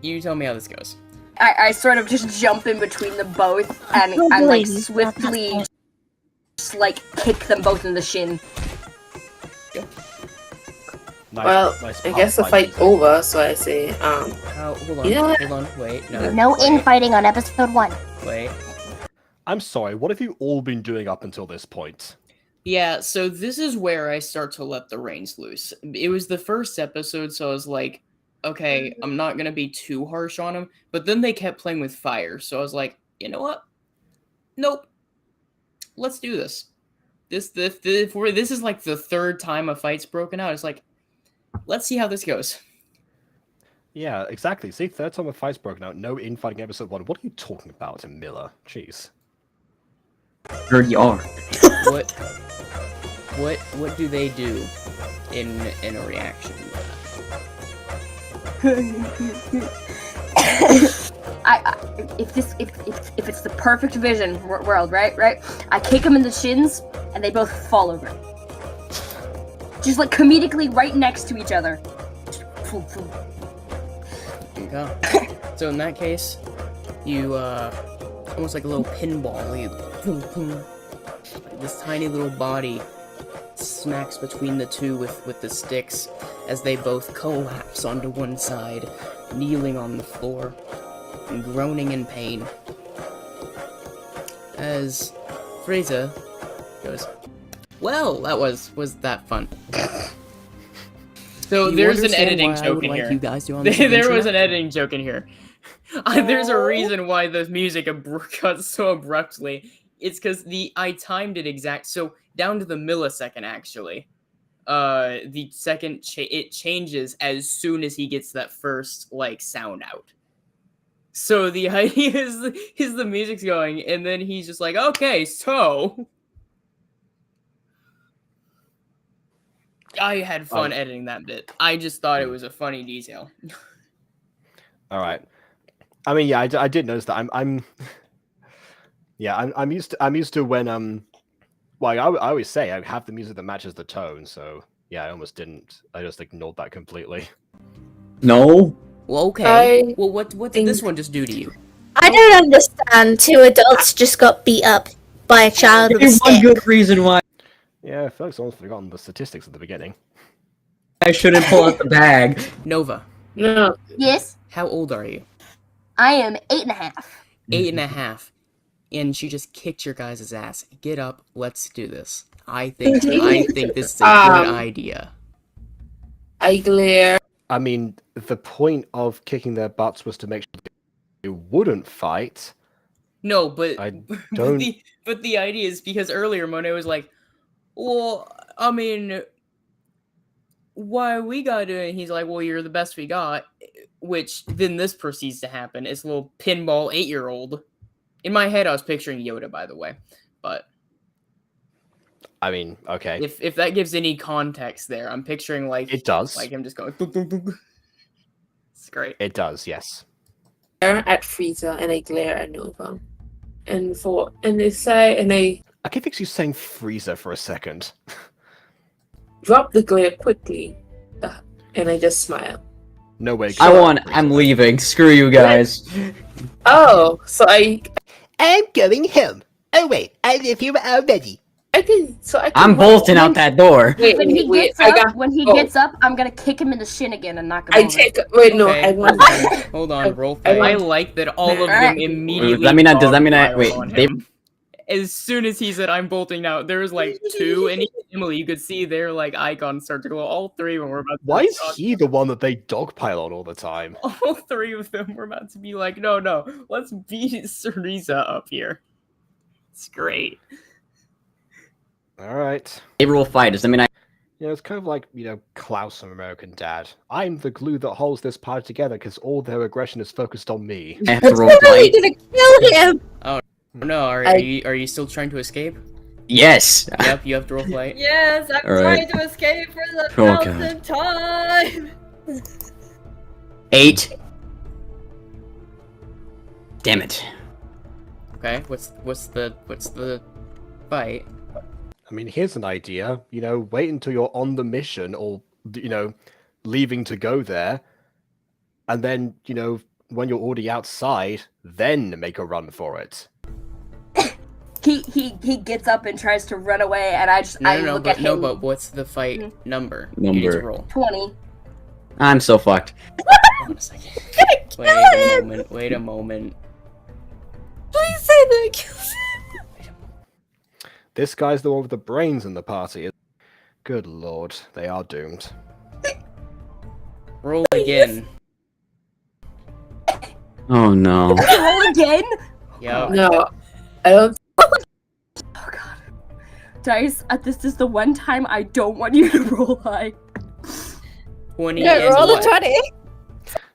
You tell me how this goes. I sort of just jump in between them both and like swiftly just like kick them both in the shin. Well, I guess the fight's over, so I say, hold on, yeah. hold on, wait, no. No infighting on episode 1. Wait. I'm sorry, what have you all been doing up until this point? Yeah, so this is where I start to let the reins loose. It was the first episode, so I was like, okay, I'm not gonna be too harsh on him. But then they kept playing with fire, so I was like, you know what? Nope. Let's do this. This is like the third time a fight's broken out. It's like, let's see how this goes. Yeah, exactly. See, third time a fight's broken out, no infighting episode 1. What are you talking about, Miller? Jeez. Here you are. What do they do in a reaction? If it's the perfect vision world, right? I kick them in the shins, and they both fall over. Just like comedically right next to each other. Okay. So in that case, you almost like a little pinball. This tiny little body smacks between the two with the sticks as they both collapse onto one side, kneeling on the floor and groaning in pain. As Frieza goes, well, that was that fun. So there's an editing joke in here. You guys do on there was an editing joke in here. There's a reason why the music cut so abruptly. It's because I timed it exact, so down to the millisecond actually. The second it changes as soon as he gets that first like sound out. So the idea is the music's going, and then he's just like, okay, so I had fun editing that bit. I just thought it was a funny detail. All right. I mean, yeah, I did notice that. I'm used to when well, I always say I have the music that matches the tone, so yeah, I almost didn't. I just ignored that completely. No. Well, okay. Well, what did this one just do to you? I don't understand. 2 adults just got beat up by a child with a There's one stick. good reason why Yeah, I feel like someone's forgotten the statistics at the beginning. I shouldn't pull out the bag. Nova. No. Yes? How old are you? I am 8.5. 8.5. And she just kicked your guys' ass. Get up, let's do this. I think this is a good idea. I glare. I mean, the point of kicking their butts was to make sure they wouldn't fight. No, but I don't. But the idea is because earlier Monet was like, well, I mean, why we gotta do it? And he's like, well, you're the best we got. Which then this proceeds to happen. It's a little pinball 8-year-old. In my head, I was picturing Yoda, by the way. But I mean, okay. If that gives any context there, I'm picturing like it does. Like him just going. Dun, dun, dun. It's great. It does, yes. I glare at Frieza and I glare at Nova, and they say, and I keep thinking you saying Frieza for a second. drop the glare quickly, and I just smile. No way. I'm leaving. Screw you guys. Oh, so I'm going home. Oh wait, I live here already. I'm bolting out that door. When he gets up, I'm gonna kick him in the shin again and knock him over. I want. Hold on, roll. I like that all of them immediately. Does that mean wait? As soon as he said, "I'm bolting out," there was like 2, and Emily, you could see their like icons start to glow. All 3 of them were about. Why is he the one that they dogpile on all the time? All 3 of them were about to be like, "No, let's beat Cereza up here." It's great. All right. April fight. Does that mean Yeah, it's kind of like, Klaus from American Dad. I'm the glue that holds this party together because all their aggression is focused on me. I have to roll Literally gonna kill him. Oh no! Are you still trying to escape? Yes. Yep, you have to roll flight. Yes, I'm trying to escape for the 1000th time. 8. Damn it. Okay, what's the fight. I mean, here's an idea. You know, wait until you're on the mission or, you know, leaving to go there. And then, you know, when you're already outside, then make a run for it. He gets up and tries to run away, and I look at him. But what's the fight number? You need to roll. 20. I'm so fucked. Hold on a second. Wait a moment. Please say that kills him. This guy's the one with the brains in the party. Good lord, they are doomed. Roll again. Oh no. Roll again? Yeah. No, I don't. Oh god. Dice, this is the one time I don't want you to roll high. 20 Yeah, and roll a what? 20.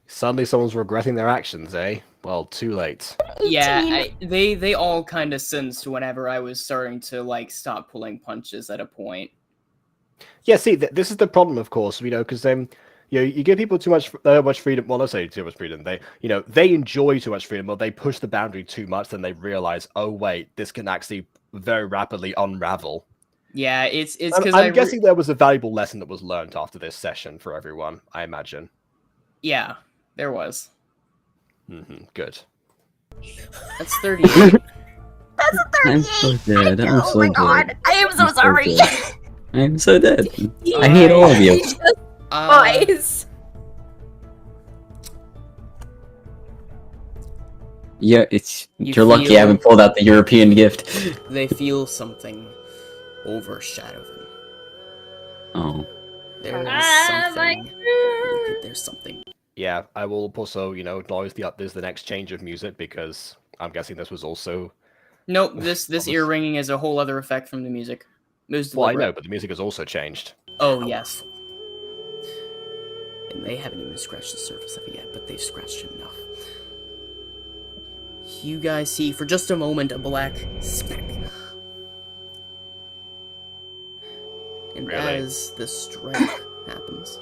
Suddenly someone's regretting their actions, eh? Well, too late. Yeah, they all kind of sensed whenever I was starting to, like, stop pulling punches at a point. Yeah, see, this is the problem, of course, you know, because then, you know, you give people too much freedom. Well, let's say too much freedom. They enjoy too much freedom, or they push the boundary too much, then they realize, oh wait, this can actually very rapidly unravel. Yeah, it's because I'm guessing there was a valuable lesson that was learned after this session for everyone. I imagine. Yeah, there was. Good. That's 38. That's a 38! I'm so dead. I'm so dead. I am so sorry! I'm so dead. I hate all of you. Boys. Yeah, you're lucky I feel- haven't pulled out the European gift. They feel something overshadow them. Oh. There is Ah, my something. There's something. Yeah, I will also, you know, acknowledge there's the next change of music because I'm guessing this was also. Nope, this ear ringing is a whole other effect from the music. It was Well, I deliberate. know, but the music has also changed. Oh, yes. And they haven't even scratched the surface of it yet, but they've scratched enough. You guys see, for just a moment, a black speck. And Really? as the strike happens,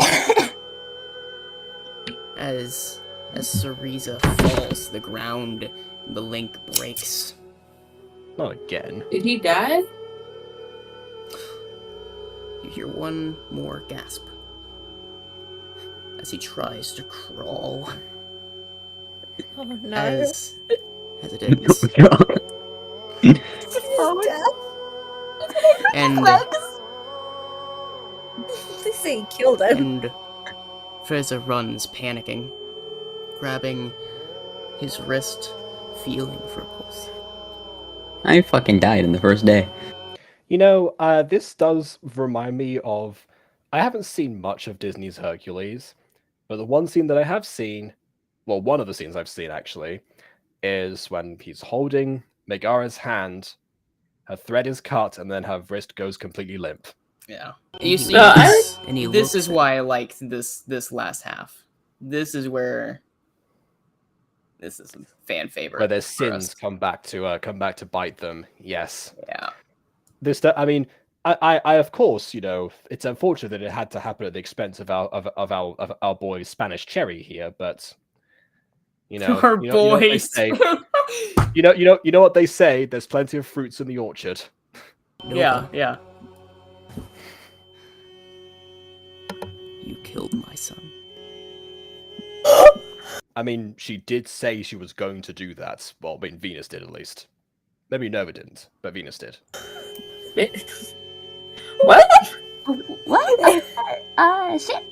as Cereza falls to the ground, the link breaks. Not again. Did he die? You hear one more gasp as he tries to crawl. Oh no. As it ends. And Please say he killed him. and Freza runs, panicking, grabbing his wrist, feeling for a pulse. I fucking died in the first day. You know, this does remind me of. I haven't seen much of Disney's Hercules, but the one scene that I have seen, well, one of the scenes I've seen actually, is when he's holding Megara's hand, her thread is cut, and then her wrist goes completely limp. Yeah. You see, No, this is why I liked this last half. This is where this is a fan favorite. Where their for us. sins come back to bite them. Yes. Yeah. I mean, I of course, you know, it's unfortunate that it had to happen at the expense of our boy Spanish Cherry here, but you know, Our you know what they boys. say. you know what they say. There's plenty of fruits in the orchard. Yeah, yeah. You killed my son. I mean, she did say she was going to do that. Well, I mean, Venus did at least. Maybe Nova didn't, but Venus did. What? What? Shit.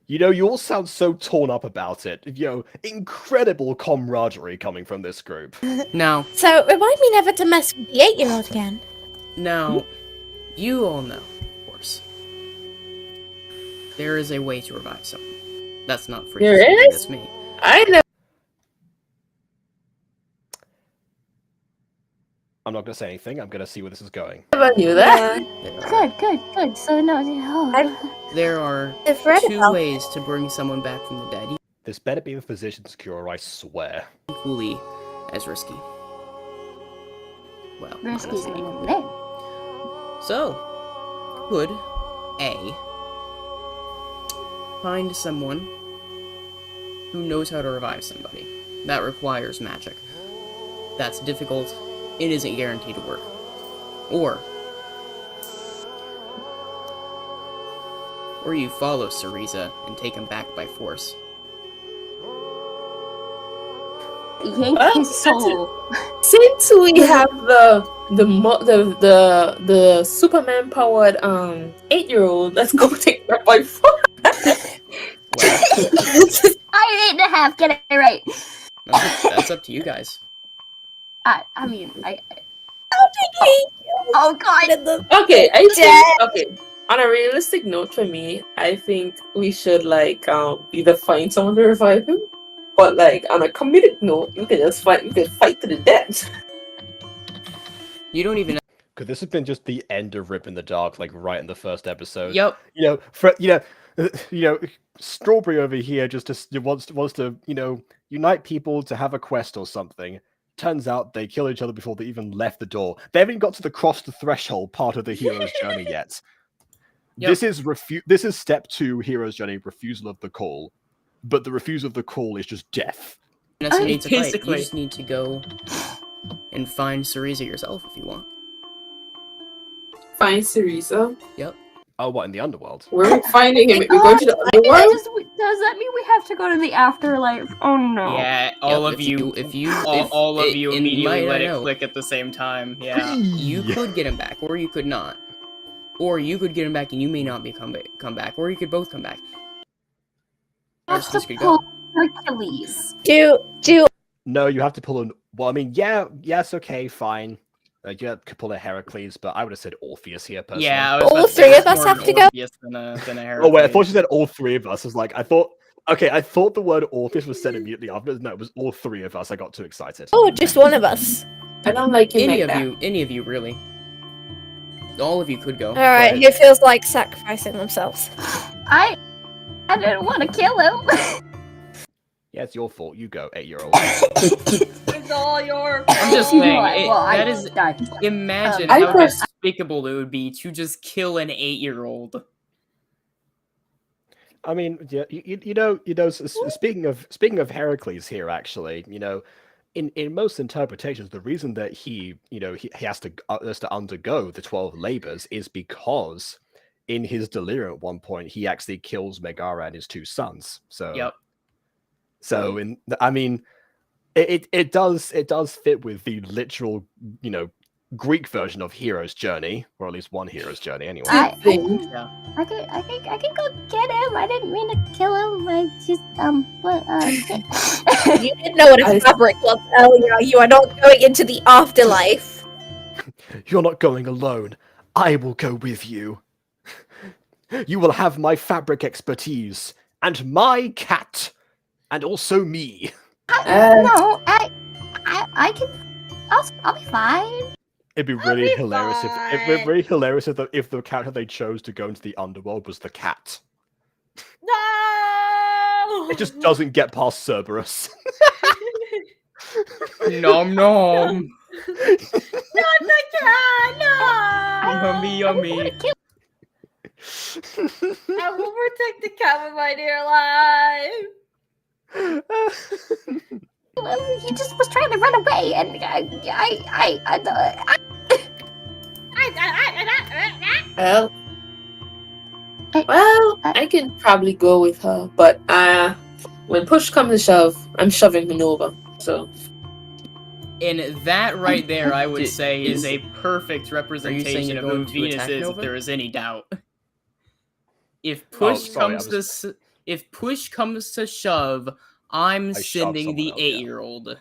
You know, you all sound so torn up about it. You know, incredible camaraderie coming from this group. Now, So, remind me never to mess with the 8-year-old again. you all know, of course, there is a way to revive someone. That's not for you. There is? That's me. I know. I'm not going to say anything. I'm going to see where this is going. I knew that. Good. So no, There are I've read two about ways to bring someone back from the dead, This better be the physician's cure, I swear. equally as risky. Well, I'm risky gonna is say my equally. name. So, could A find someone who knows how to revive somebody. That requires magic. That's difficult it isn't guaranteed to work. Or you follow Cereza and take him back by force. Yank his soul. Since we have the Superman powered 8-year-old, let's go take that by force. Well, I'm 8.5. Get it right. that's up to you guys. I mean, oh god. Okay, I think okay. On a realistic note for me, I think we should like either find someone to revive him, but like on a comedic note, you can just fight. You can fight to the death. You don't even. Could this have been just the end of Rip in the Dark, like right in the first episode? Yep. Strawberry over here just wants to unite people to have a quest or something. Turns out they kill each other before they even left the door. They haven't even got to the cross the threshold part of the hero's journey yet. Yep. This is step 2 hero's journey, refusal of the call. But the refusal of the call is just death. You just need to go and find Cereza yourself if you want. Find Cereza? Yep. Oh, what, in the underworld? We're finding him. We're going to the underworld? Does that mean we have to go to the afterlife? Oh no. Yeah, all of you immediately let it click at the same time. Yeah. You could get him back, or you could not. Or you could get him back and you may not come back, or you could both come back. Have to pull Hercules. No, you have to pull an. Well, I mean, yes, okay, fine. You have to pull a Heracles, but I would have said Orpheus here personally. Yeah, all 3 of us have to go. Than a Heracles. Oh wait, I thought you said all 3 of us. I was like, I thought the word Orpheus was said immediately after. No, it was all 3 of us. I got too excited. Oh, just one of us. I don't like any of you, really. All of you could go. All right, who feels like sacrificing themselves? I didn't want to kill him. Yeah, it's your fault. You go, 8-year-old. It's all your fault. I'm just saying, imagine how despicable it would be to just kill an 8-year-old. I mean, yeah, speaking of Heracles here, actually, in most interpretations, the reason that he has to undergo the 12 labors is because in his delirium at one point he actually kills Megara and his 2 sons. So yep. So it does fit with the literal Greek version of hero's journey, or at least one hero's journey anyway. I can go get him. I didn't mean to kill him. I just You didn't know what a fabric was earlier. You are not going into the afterlife. You're not going alone. I will go with you. You will have my fabric expertise and my cat, and also me. No, I can. I'll be fine. It'd be really hilarious if the character they chose to go into the underworld was the cat. No! It just doesn't get past Cerberus. Nom nom. Not the cat! No! Yummy, yummy. I will protect the cat with my dear life. He just was trying to run away, and I can probably go with her, but when push comes to shove, I'm shoving Minerva. So, and that right there, I would say, is a perfect representation of who Venus is, if there is any doubt. If push comes to shove, I'm sending the 8-year-old.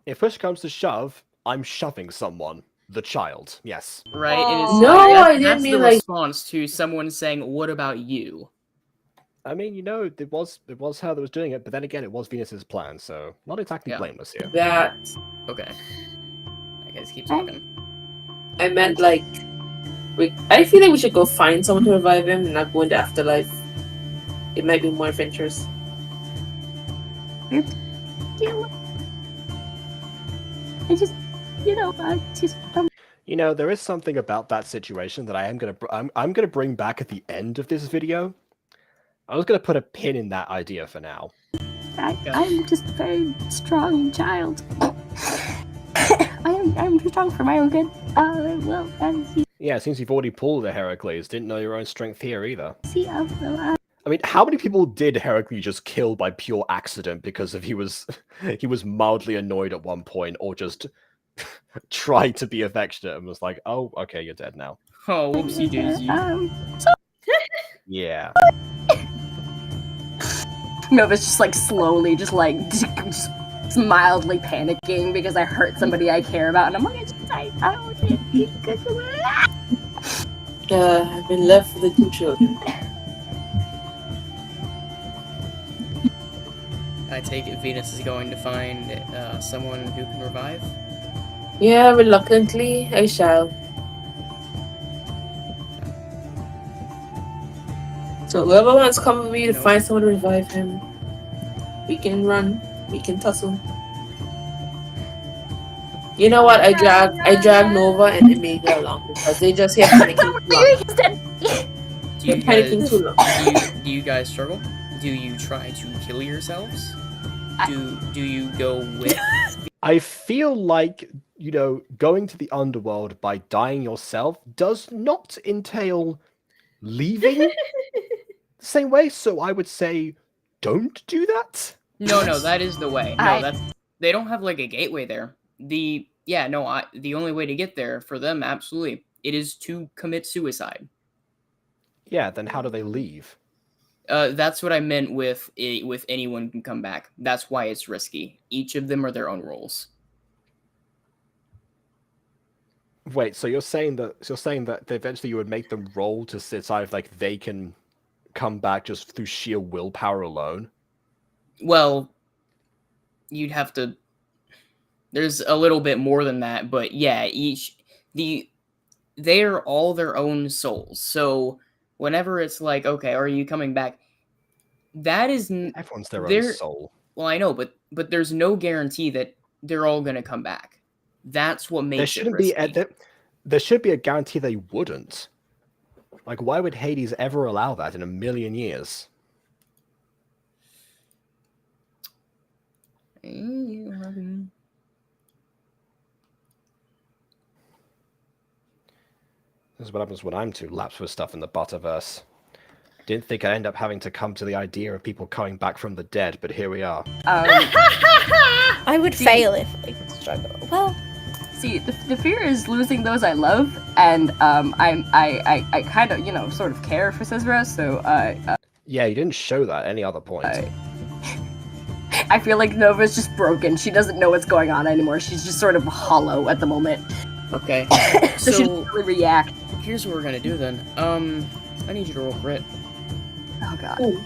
If push comes to shove, I'm shoving someone. The child, yes. Right? I didn't mean like response to someone saying, "What about you?" I mean, it was her that was doing it, but then again, it was Venus's plan, so not exactly blameless here. That. Okay. I guess keep talking. I meant like, I feel like we should go find someone to revive him and not go into afterlife. It might be more adventurous. There is something about that situation that I'm gonna bring back at the end of this video. I was gonna put a pin in that idea for now. I'm just a very strong child. I'm too strong for my own good. Well, Yeah, it seems you've already pulled a Heracles. Didn't know your own strength here either. see, I mean, how many people did Heracles just kill by pure accident because of he was mildly annoyed at one point, or just tried to be affectionate and was like, "Oh, okay, you're dead now." Oh, whoopsie daisy. Yeah. Nova's just like slowly, just mildly panicking because I hurt somebody I care about, and I'm like, I don't need I've been left with the 2 children. I take it Venus is going to find someone who can revive? Yeah, reluctantly, I shall. So whoever wants to come with me to find someone to revive him, we can run, we can tussle. You know what? I drag Nova and Emilia along because they just here panicking too long. Do you guys struggle? Do you try to kill yourselves? Do you go with? I feel like, going to the underworld by dying yourself does not entail leaving the same way, so I would say don't do that. No, that is the way. No, they don't have like a gateway there. The only way to get there for them, absolutely, it is to commit suicide. Yeah, then how do they leave? That's what I meant with anyone can come back. That's why it's risky. Each of them are their own roles. Wait, so you're saying that eventually you would make them roll to decide if like they can come back just through sheer willpower alone? Well, you'd have to. There's a little bit more than that, but yeah, they're all their own souls. So whenever it's like, okay, are you coming back? That is everyone's their own soul. Well, I know, but there's no guarantee that they're all gonna come back. That's what makes it risky. There should be a guarantee they wouldn't. Like, why would Hades ever allow that in a million years? This is what happens when I'm too lapsed with stuff in the Butterverse. Didn't think I'd end up having to come to the idea of people coming back from the dead, but here we are. I would fail if I could struggle. Well, see, the fear is losing those I love, and I kind of sort of care for Cizra, so yeah, you didn't show that at any other point. I feel like Nova's just broken. She doesn't know what's going on anymore. She's just sort of hollow at the moment. Okay. so she doesn't really react. Here's what we're gonna do then. I need you to roll crit. Oh god. Ooh.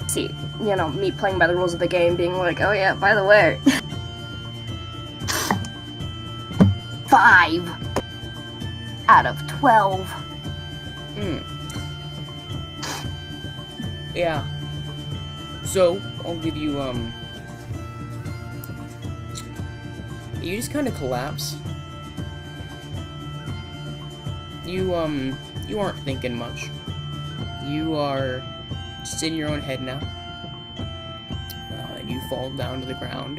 See, me playing by the rules of the game, being like, oh yeah, by the way. 5 out of 12. Yeah. So, I'll give you, you just kind of collapse. You aren't thinking much. You are just in your own head now. And you fall down to the ground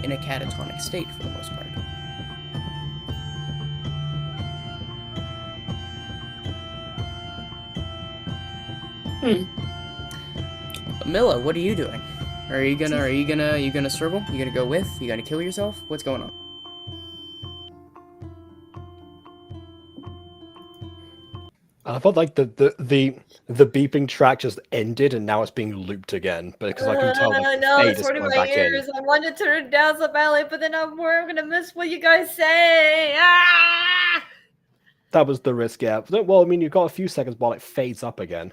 in a catatonic state for the most part. Milla, what are you doing? Are you gonna struggle? You gonna go with? You gonna kill yourself? What's going on? I felt like the beeping track just ended and now it's being looped again, because I can tell that no, Fade it's is hurting going my back ears. in. I want to turn it down so badly, but then I'm worried I'm gonna miss what you guys say. That was the risk, yeah. Well, I mean, you've got a few seconds while it fades up again.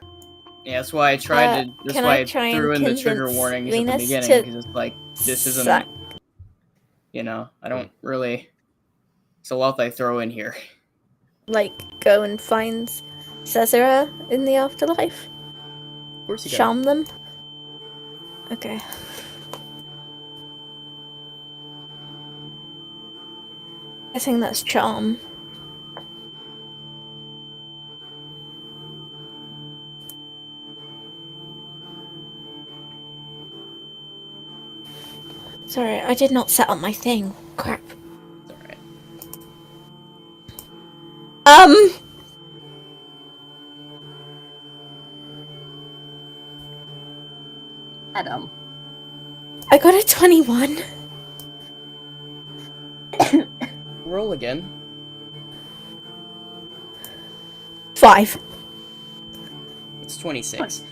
Yeah, that's why I tried to. That's why I threw in the trigger warnings at the beginning, because it's like this isn't. I don't really. It's a lot I throw in here. Like, go and find Caesara in the afterlife? Of course you Charm them? Okay. I think that's charm. Sorry, I did not set up my thing. Crap. It's alright. Adam. I got a 21. Roll again. 5. It's 26.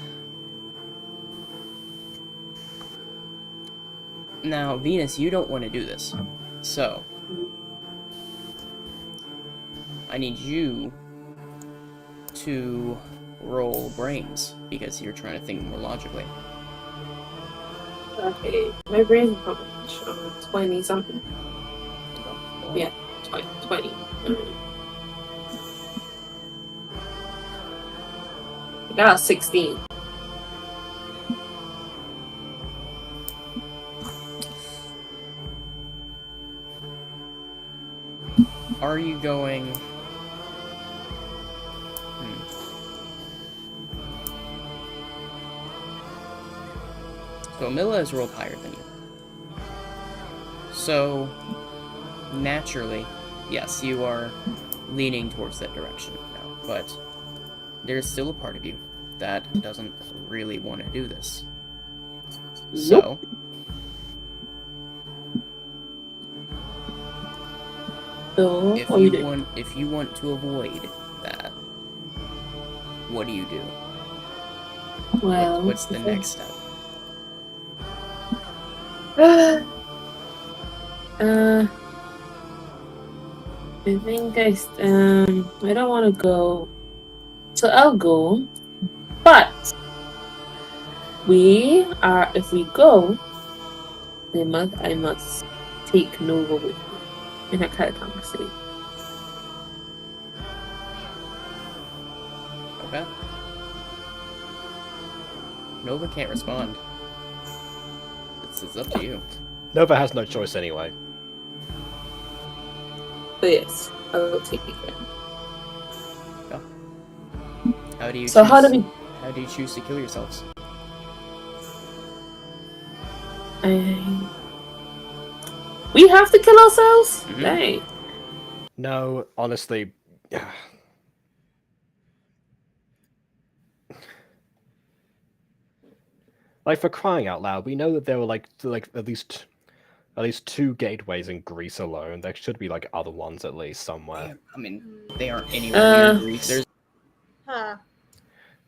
Now, Venus, you don't want to do this. So, I need you to roll brains, because you're trying to think more logically. Okay, my brain's probably 20 something. Yeah, 20. I got a 16. Are you going... So Mila has rolled higher than you. So, naturally, yes, you are leaning towards that direction now, but there's still a part of you that doesn't really want to do this. So, if you want to avoid that, what do you do? Well, what's the next step? I think I don't want to go, so I'll go. But if we go, I must take Nova with me in a kind of conversation. Okay. Nova can't respond. It's up to you. Nova has no choice anyway. But yes, I will take it. Yeah. How do you? So choose, how do you choose to kill yourselves? We have to kill ourselves? Mm-hmm. Dang. No, honestly. Like, for crying out loud, we know that there were like at least 2 gateways in Greece alone. There should be like other ones at least somewhere. Yeah, I mean, they aren't anywhere near Greece. There's...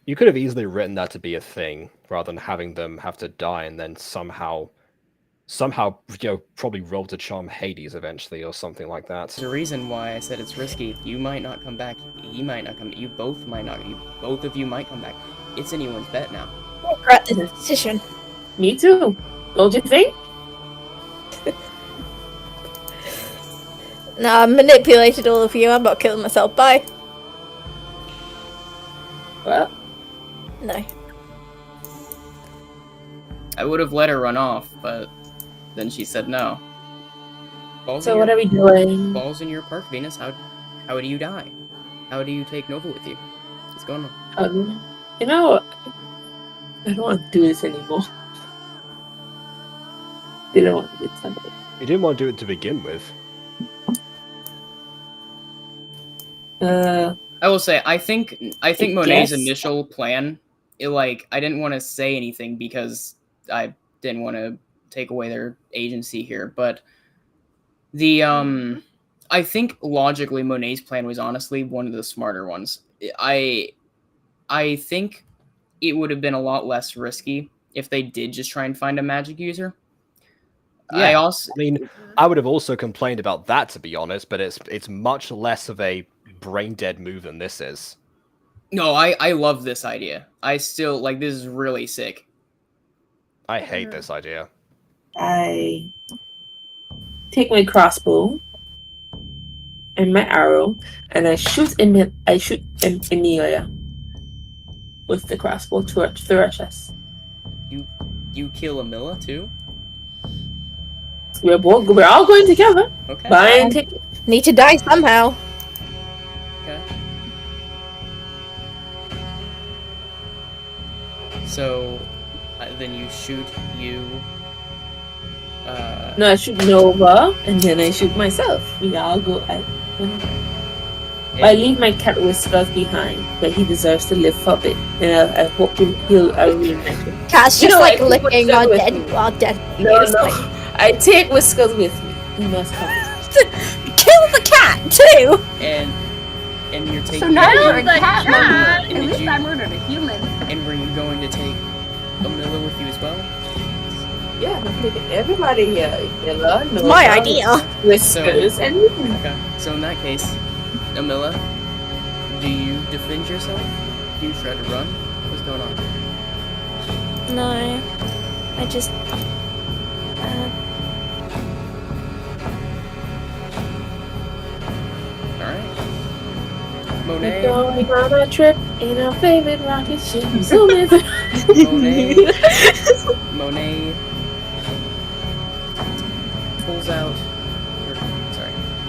You could have easily written that to be a thing, rather than having them have to die and then somehow, probably roll to charm Hades eventually or something like that. There's a reason why I said it's risky. You might not come back. He might not come. You both might not. Both of you might come back. It's anyone's bet now. I regret the decision. Me too. Don't you think? No, I manipulated all of you. I'm not killing myself. Bye. Well. No. I would have let her run off, but then she said no. So what are we doing? Balls in your park, Venus. How do you die? How do you take Nova with you? What's going on? I don't want to do this anymore. Didn't want to do something. You didn't want to do it to begin with. I will say, I think Monet's initial plan, I didn't want to say anything because I didn't want to take away their agency here, but I think logically Monet's plan was honestly one of the smarter ones. I think it would have been a lot less risky if they did just try and find a magic user. Yeah, I would have also complained about that, to be honest, but it's much less of a brain dead move than this is. No, I love this idea. I still this is really sick. I hate this idea. I take my crossbow and my arrow, and I shoot Emilia with the crossbow through her chest. You kill Emilia too? We're all going together. Okay. Need to die somehow. Okay. So then you shoot you No, I shoot Nova, and then I shoot myself. We all go. I leave my cat Whiskers behind, but he deserves to live for a bit, and I hope he'll reunite him. Cat's You just know, like I take licking Whiskers on with dead, me. on dead. No, It's no. like, I take Whiskers with me. He must come. kill the cat too. And you're taking. So now you're a the cat cat. murderer. And At did least you- I murdered a human. And were you going to take Amilla with you as well? Yeah, I'm taking everybody here. Yella, Nova, My idea. Whiskers, and me. Okay. So in that case, Amilla, do you defend yourself? Do you try to run? What's going on? No, I just. Alright. We're Monet. going on a trip in our favorite rocket ship. Zooming. Monet pulls out,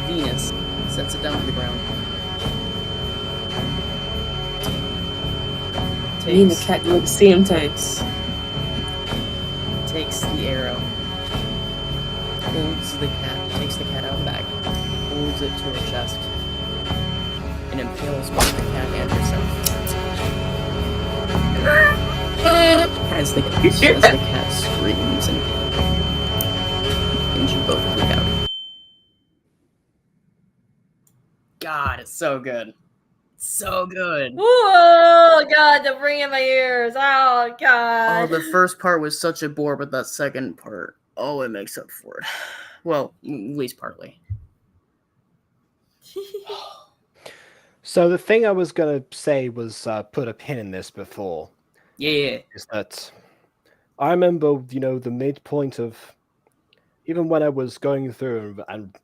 Venus sets it down to the ground. Me and the cat go at the same time. Takes the arrow, holds the cat, takes the cat out of the bag, holds it to her chest, and impales both the cat and herself. As the cat screams and you both freak out. God, it's so good. So good. Oh god, the ring in my ears. Oh god. Oh, the first part was such a bore, but that second part, it makes up for it. Well, at least partly. So the thing I was gonna say was put a pin in this before. Yeah. Is that I remember, the midpoint of even when I was going through and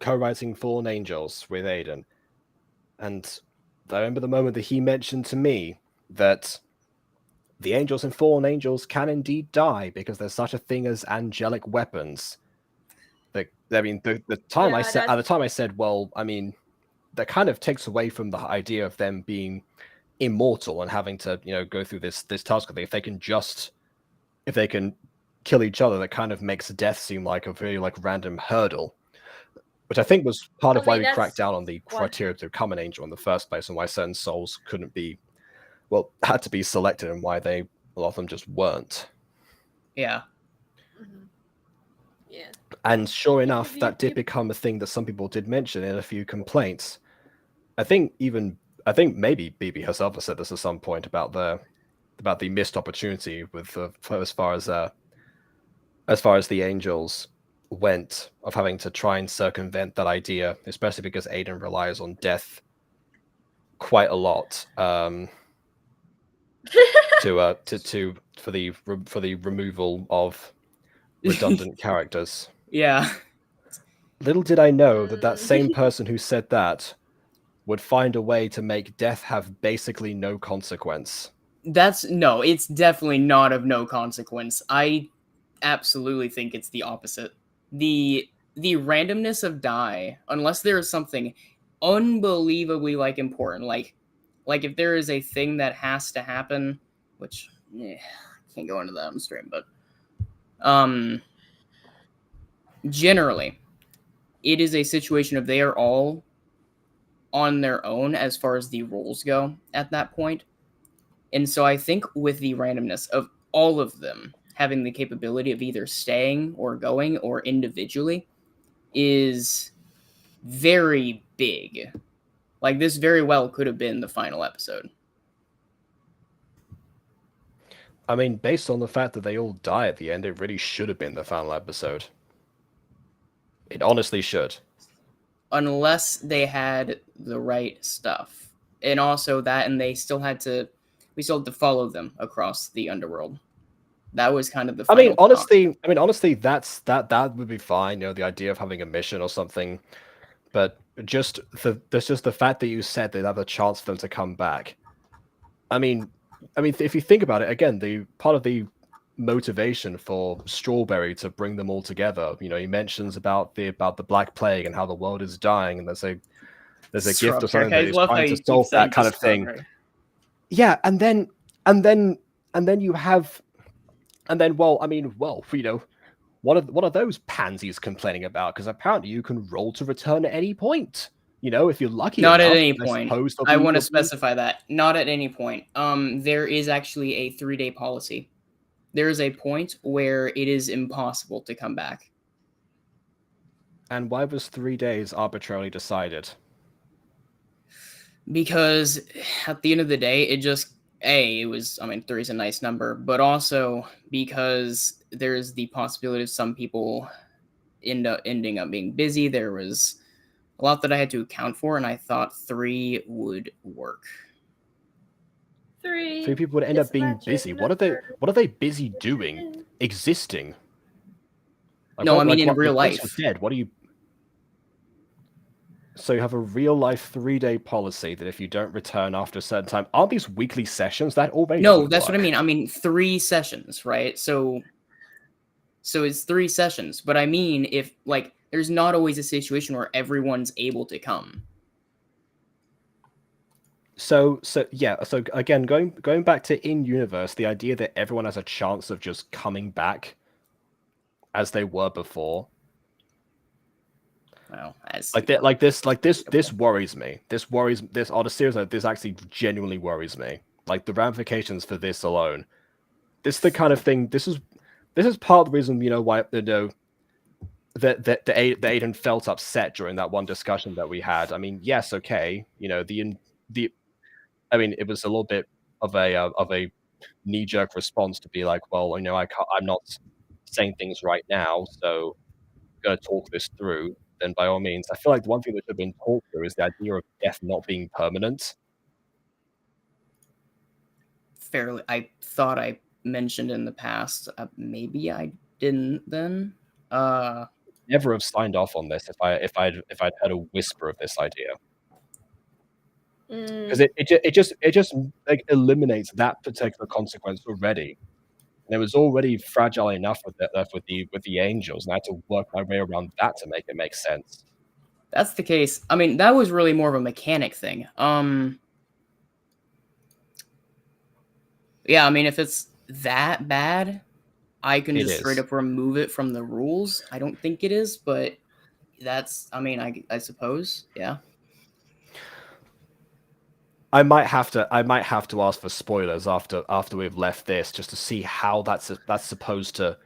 co-writing Fallen Angels with Aiden, and I remember the moment that he mentioned to me that the angels in Fallen Angels can indeed die because there's such a thing as angelic weapons. The time I said at the time I said, well, I mean, that kind of takes away from the idea of them being immortal and having to go through this task. If they can kill each other, that kind of makes death seem like a very random hurdle, which I think was part of why we cracked down on the criteria to become an angel in the first place, and why certain souls had to be selected, and why a lot of them just weren't. Yeah. Yeah. And sure enough, that did become a thing that some people did mention in a few complaints. I think maybe BB herself has said this at some point about the missed opportunity with as far as the angels went, of having to try and circumvent that idea, especially because Aiden relies on death quite a lot for the removal of redundant characters. Yeah. Little did I know that same person who said that would find a way to make death have basically no consequence. It's definitely not of no consequence. I absolutely think it's the opposite. The randomness of die, unless there is something unbelievably important, like if there is a thing that has to happen, which can't go into that on stream, but generally it is a situation of they are all on their own as far as the rules go at that point. And so I think with the randomness of all of them having the capability of either staying or going or individually is very big. Like, this very well could have been the final episode. I mean, based on the fact that they all die at the end, it really should have been the final episode. It honestly should. Unless they had the right stuff. And also that, and we still had to follow them across the underworld. That was kind of the final honestly, that would be fine, the idea of having a mission or something. But there's just the fact that you said they'd have a chance for them to come back. I mean, if you think about it, again, the part of the motivation for Strawberry to bring them all together, he mentions about the Black Plague and how the world is dying, and there's a gift or something that is trying to solve that kind of thing. Yeah, and then What are those pansies complaining about? Because apparently you can roll to return at any point. You know, if you're lucky Not enough. at any I point. suppose there'll I be- want to there'll be- specify that. Not at any point. There is actually a 3-day policy. There is a point where it is impossible to come back. And why was 3 days arbitrarily decided? Because at the end of the day, it just it was. I mean, 3 is a nice number, but also because there's the possibility of some people ending up being busy. There was a lot that I had to account for, and I thought 3 would work. 3 people would end up is being magic busy. number. What are they busy doing? Existing. No, I mean in real once life. you're dead, what do you? So you have a real life 3-day policy that if you don't return after a certain time, aren't these weekly sessions? That already No, that's what I mean. I mean 3 sessions, right? So it's 3 sessions. But I mean, if like there's not always a situation where everyone's able to come. So yeah. So again, going back to in universe, the idea that everyone has a chance of just coming back as they were before. Well, this worries me. On a serious note, this actually genuinely worries me. Like the ramifications for this alone. This is the kind of thing. This is part of the reason why that Aiden felt upset during that one discussion that we had. I mean, yes, okay, I mean, it was a little bit of a knee-jerk response to be like, well, I'm not saying things right now, so I'm gonna talk this through. Then by all means, I feel like the one thing that should have been talked through is the idea of death not being permanent. Fairly, I thought I mentioned in the past. Maybe I didn't then. Never have signed off on this if I'd heard a whisper of this idea. Because it just like eliminates that particular consequence already. And it was already fragile enough with the angels, and I had to work my way around that to make it make sense. That's the case. I mean, that was really more of a mechanic thing. Yeah, I mean, if it's that bad, I can just straight up remove it from the rules. I don't think it is, but that's. I mean, I suppose, yeah. I might have to ask for spoilers after we've left this, just to see how that's supposed to.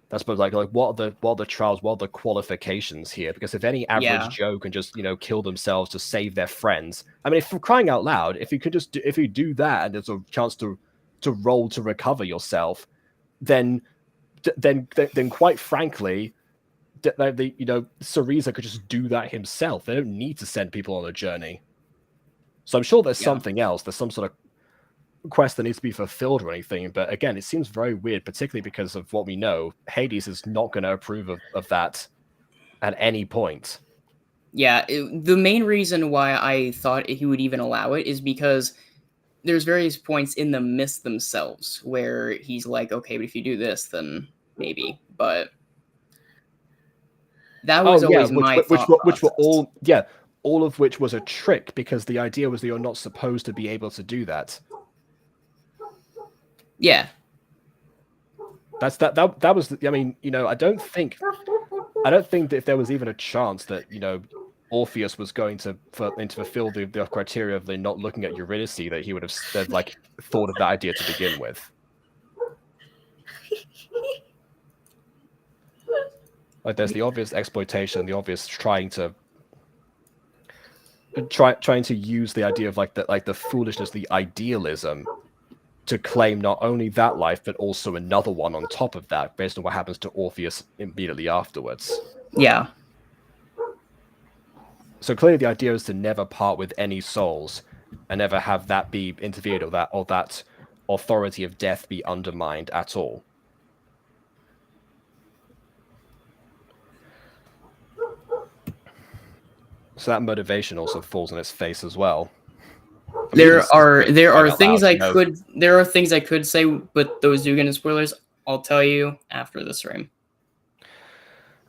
That's supposed like what are the trials, what are the qualifications here? Because if any average Joe can just kill themselves to save their friends, I mean, if for crying out loud, if you do that and there's a chance to roll to recover yourself, then quite frankly, Cereza could just do that himself. They don't need to send people on a journey. So I'm sure there's something else. There's some sort of quest that needs to be fulfilled or anything. But again, it seems very weird, particularly because of what we know. Hades is not going to approve of that at any point. Yeah, the main reason why I thought he would even allow it is because there's various points in the myths themselves where he's like, okay, but if you do this, then maybe. But that was always my thought which were all of which was a trick, because the idea was that you're not supposed to be able to do that. Yeah. That was. I mean, I don't think that if there was even a chance that Orpheus was going to fulfill the criteria of the not looking at Eurydice, that he would have thought of that idea to begin with. Like, there's the obvious exploitation, the obvious trying to use the idea of the foolishness, the idealism, to claim not only that life but also another one on top of that, based on what happens to Orpheus immediately afterwards. Yeah. So clearly, the idea is to never part with any souls, and never have that be interfered, or that authority of death be undermined at all. So that motivation also falls on its face as well. There are things I could say, but those do get into spoilers. I'll tell you after the stream.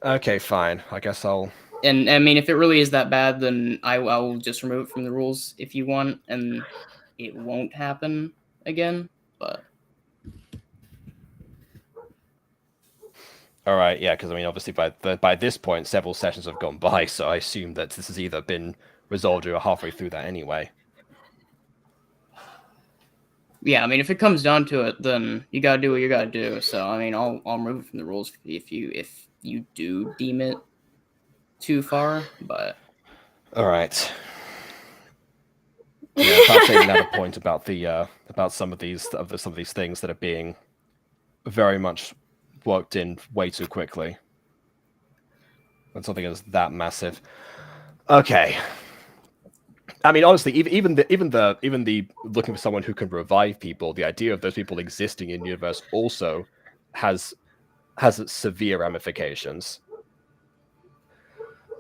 Okay, fine. I guess I'll. And I mean, if it really is that bad, then I will just remove it from the rules if you want, and it won't happen again. But All right, yeah, because I mean, obviously by this point, several sessions have gone by, so I assume that this has either been resolved or you're halfway through that anyway. Yeah, I mean, if it comes down to it, then you gotta do what you gotta do. So, I mean, I'll remove it from the rules if you do deem it too far. But all right, yeah, perhaps taking another point about the about some of these things that are being very much worked in way too quickly. When something is that massive. Okay. I mean, honestly, even the looking for someone who can revive people, the idea of those people existing in the universe also has severe ramifications.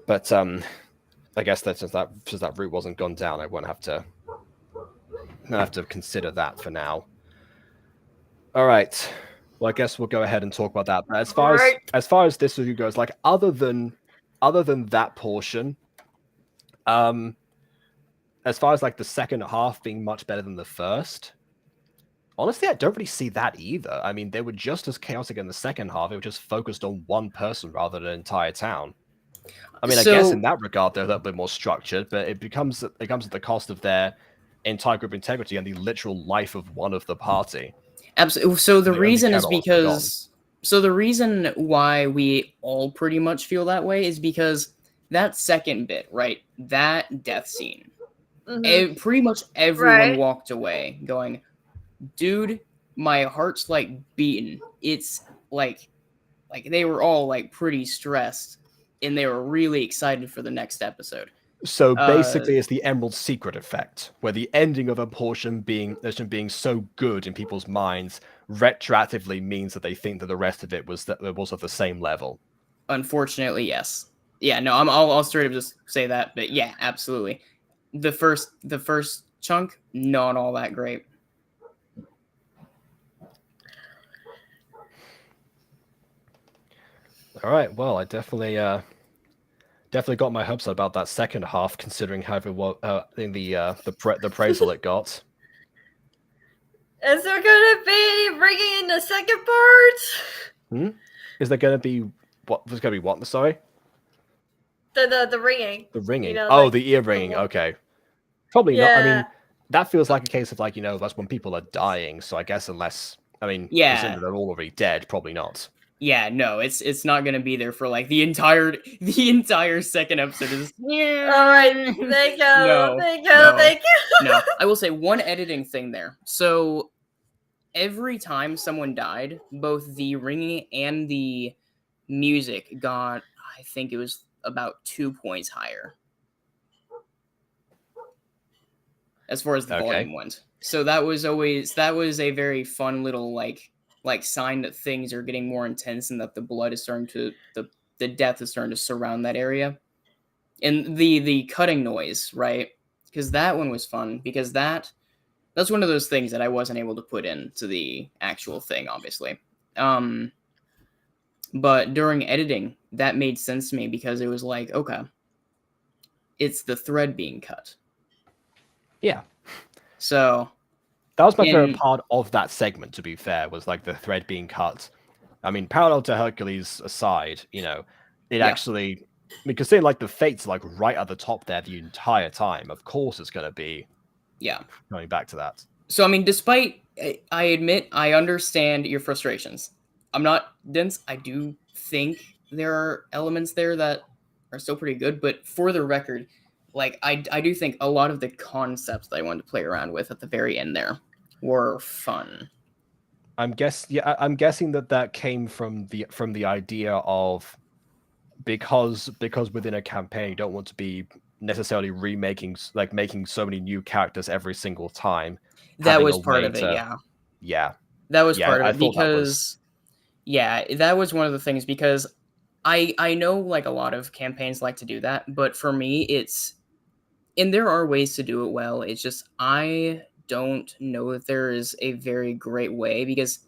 But I guess that since that route wasn't gone down, I won't have to consider that for now. All right. Well, I guess we'll go ahead and talk about that. But as far as this review goes, like other than that portion, as far as like the second half being much better than the first, honestly, I don't really see that either. I mean, they were just as chaotic in the second half. It was just focused on one person rather than an entire town. I mean, I guess in that regard, they're a little bit more structured, but it comes at the cost of their entire group integrity and the literal life of one of the party. Absolutely. So the reason is because the reason why we all pretty much feel that way is because that second bit, right? That death scene. Pretty much everyone walked away going, dude, my heart's like beating. It's like they were all like pretty stressed and they were really excited for the next episode. So basically, it's the Emerald Secret effect, where the ending of a portion being so good in people's minds retroactively means that they think that the rest of it was of the same level. Unfortunately, yes. Yeah, no, I'll straight up just say that, but yeah, absolutely. The first chunk, not all that great. All right, well, I definitely got my hopes up about that second half, considering how the appraisal it got. Is there gonna be any ringing in the second part? Is there gonna be what? There's gonna be what? Sorry. The ringing. The ringing. You know, oh, like, the ear ringing. Okay. Probably not. I mean, that feels like a case of like, that's when people are dying. So I guess considering they're all already dead, probably not. Yeah, no, it's not gonna be there for like the entire second episode. Is all right, thank you. No, I will say one editing thing there. So every time someone died, both the ringing and the music got, I think it was about 2 points higher as far as the volume went. So that was a very fun little like sign that things are getting more intense and that the blood is starting to the death is starting to surround that area. And the cutting noise, right? Because that one was fun because that's one of those things that I wasn't able to put into the actual thing, obviously. But during editing, that made sense to me because it was like, okay, it's the thread being cut. Yeah. So that was my favorite part of that segment, to be fair, was like the thread being cut. I mean, parallel to Hercules aside, it actually, because saying like the fates like right at the top there the entire time, of course it's going to be going back to that. So, I mean, despite, I admit, I understand your frustrations. I'm not dense. I do think there are elements there that are still pretty good, but for the record, like, I do think a lot of the concepts that I wanted to play around with at the very end there were fun. I'm guessing that came from the idea of because within a campaign you don't want to be necessarily making so many new characters every single time. That was part of it, yeah. That was part of it because that was one of the things because I know like a lot of campaigns like to do that, but for me and there are ways to do it well. It's just I don't know that there is a very great way because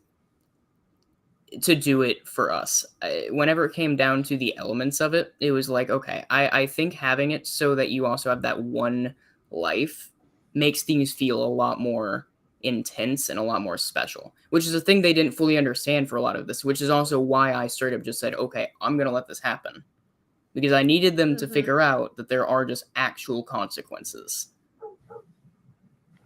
to do it for us. Whenever it came down to the elements of it, it was like, okay, I think having it so that you also have that one life makes things feel a lot more intense and a lot more special, which is a thing they didn't fully understand for a lot of this, which is also why I straight up just said, okay, I'm going to let this happen. Because I needed them to figure out that there are just actual consequences.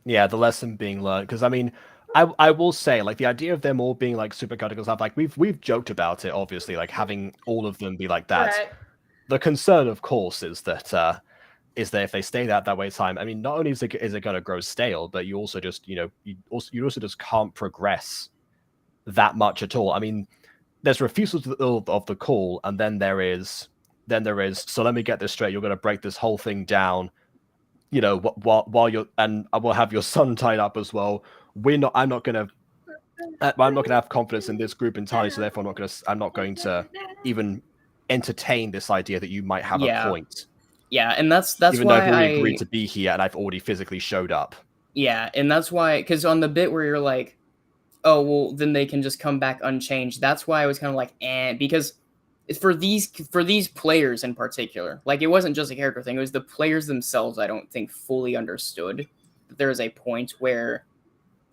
Yeah, the lesson being learned. Because, I mean, I will say, like, the idea of them all being, like, super critical stuff, like, we've joked about it, obviously, like, having all of them be like that. Right. The concern, of course, is that if they stay that way time, I mean, not only is it going to grow stale, but you also just, you also just can't progress that much at all. I mean, there's refusal of the call, and then there is, so let me get this straight, you're going to break this whole thing down, while you're, and I will have your son tied up as well. I'm not going to have confidence in this group entirely, so therefore I'm not going to even entertain this idea that you might have a point. Yeah, and that's even why though I've already agreed to be here and I've already physically showed up. Yeah, and that's why, because on the bit where you're like, oh, well, then they can just come back unchanged, that's why I was kind of like, because for these players in particular, like, it wasn't just a character thing, it was the players themselves I don't think fully understood that there is a point where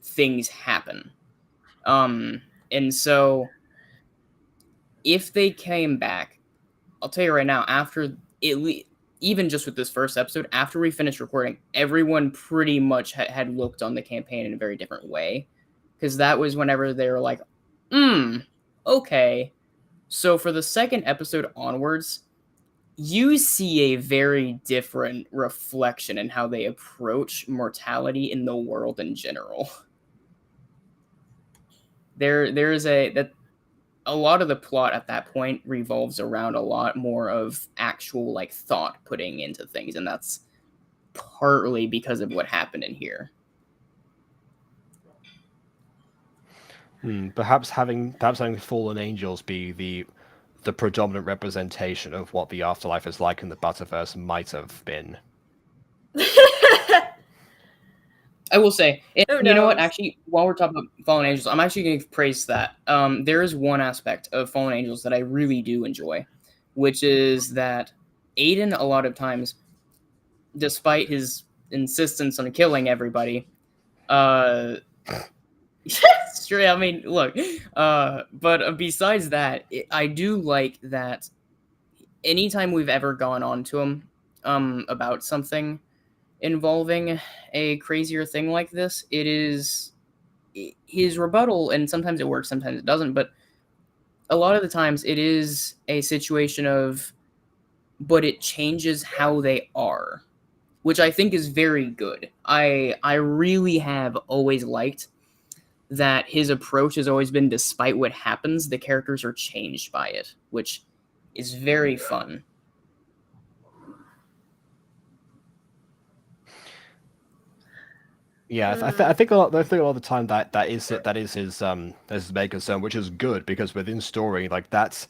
things happen. And so if they came back, I'll tell you right now, after even just with this first episode, after we finished recording, everyone pretty much had looked on the campaign in a very different way. Because that was whenever they were like, okay. So for the second episode onwards, you see a very different reflection in how they approach mortality in the world in general. There's a lot of the plot at that point revolves around a lot more of actual, like, thought putting into things, and that's partly because of what happened in here. Perhaps having fallen angels be the predominant representation of what the afterlife is like in the Butterverse might have been. I will say, and you know what, actually, while we're talking about Fallen Angels, I'm actually going to praise that. There is one aspect of Fallen Angels that I really do enjoy, which is that Aiden, a lot of times, despite his insistence on killing everybody, straight, I mean, look, but besides that, I do like that anytime we've ever gone on to him about something involving a crazier thing like this, it is his rebuttal, and sometimes it works, sometimes it doesn't, but a lot of the times it is a situation of, but it changes how they are, which I think is very good. I really have always liked that his approach has always been, despite what happens, the characters are changed by it, which is very fun. Yeah, I think a lot of the time that is his main concern, which is good, because within story, like, that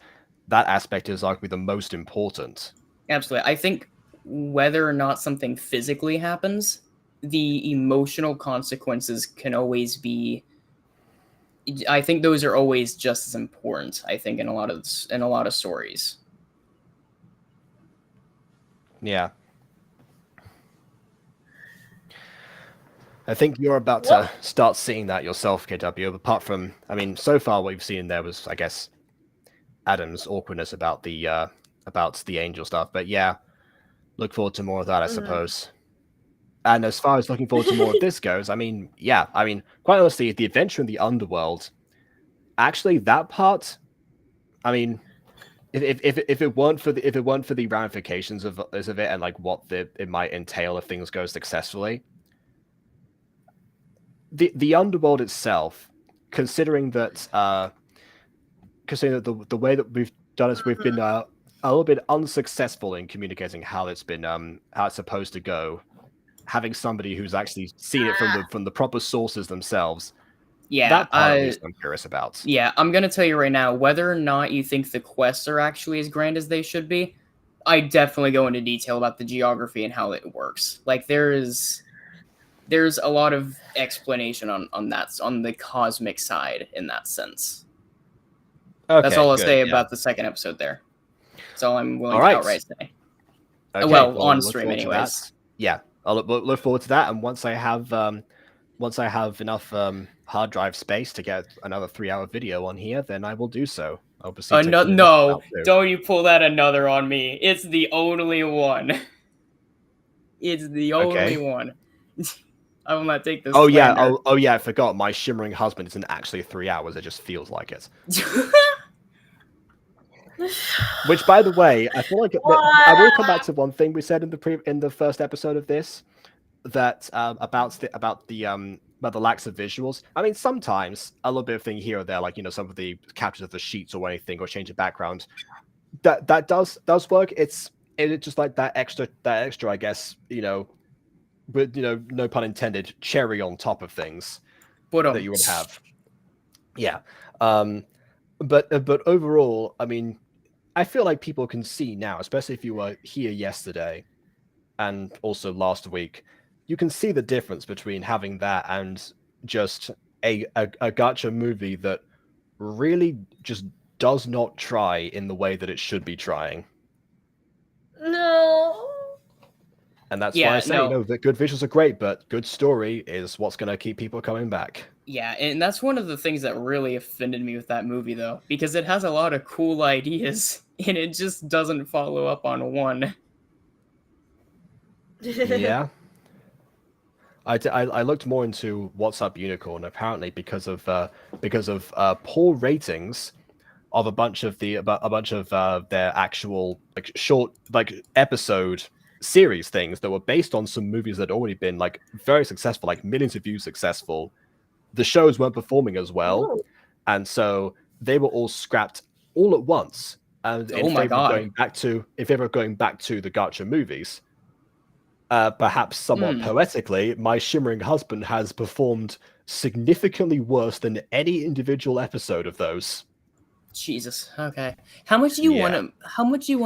aspect is arguably the most important. Absolutely. I think whether or not something physically happens, the emotional consequences can always be, I think those are always just as important, I think, in a lot of stories. Yeah. I think you're about to start seeing that yourself, KW. Apart from, I mean, so far what we've seen there was, I guess, Adam's awkwardness about the angel stuff. But yeah, look forward to more of that, I suppose. And as far as looking forward to more of this goes, I mean, yeah, I mean, quite honestly, the adventure in the underworld, actually, that part, I mean, if it weren't for the ramifications of it and, like, what it might entail if things go successfully. The underworld itself, considering that the way that we've done is we've been a little bit unsuccessful in communicating how it's supposed to go, having somebody who's actually seen it from the proper sources themselves. Yeah, that part at least I'm curious about. Yeah, I'm gonna tell you right now, whether or not you think the quests are actually as grand as they should be, I definitely go into detail about the geography and how it works. Like, there's a lot of explanation on that, on the cosmic side, in that sense. Okay, that's all I'll say about the second episode there. That's all I'm willing to outright say. Okay, well, on stream anyways. Yeah, I'll look forward to that, and once I have once I have enough hard drive space to get another 3-hour video on here, then I will do so. I'll proceed to no, don't you pull that another on me. It's the only one. It's the only one. I will not take this. Oh slander. yeah, oh yeah, I forgot. My Shimmering Husband isn't actually 3 hours. It just feels like it. Which, by the way, I feel like I will come back to one thing we said in the first episode of this, that about the lack of visuals. I mean, sometimes a little bit of thing here or there, like some of the captures of the sheets or anything, or change of background, that does work. It's just like that extra, I guess, with no pun intended, cherry on top of things that you would have. Yeah. But overall, I mean, I feel like people can see now, especially if you were here yesterday and also last week, you can see the difference between having that and just a gacha movie that really just does not try in the way that it should be trying. No. And that's why I say, that good visuals are great, but good story is what's going to keep people coming back. Yeah, and that's one of the things that really offended me with that movie, though, because it has a lot of cool ideas, and it just doesn't follow up on one. Yeah. I looked more into What's Up Unicorn, apparently because of poor ratings of a bunch of their actual short episode series things that were based on some movies that had already been very successful, millions of views successful. The shows weren't performing as well, and so they were all scrapped all at once. And in favor of going back to the gacha movies, perhaps somewhat poetically, My Shimmering Husband has performed significantly worse than any individual episode of those. Jesus. Okay. How much do you want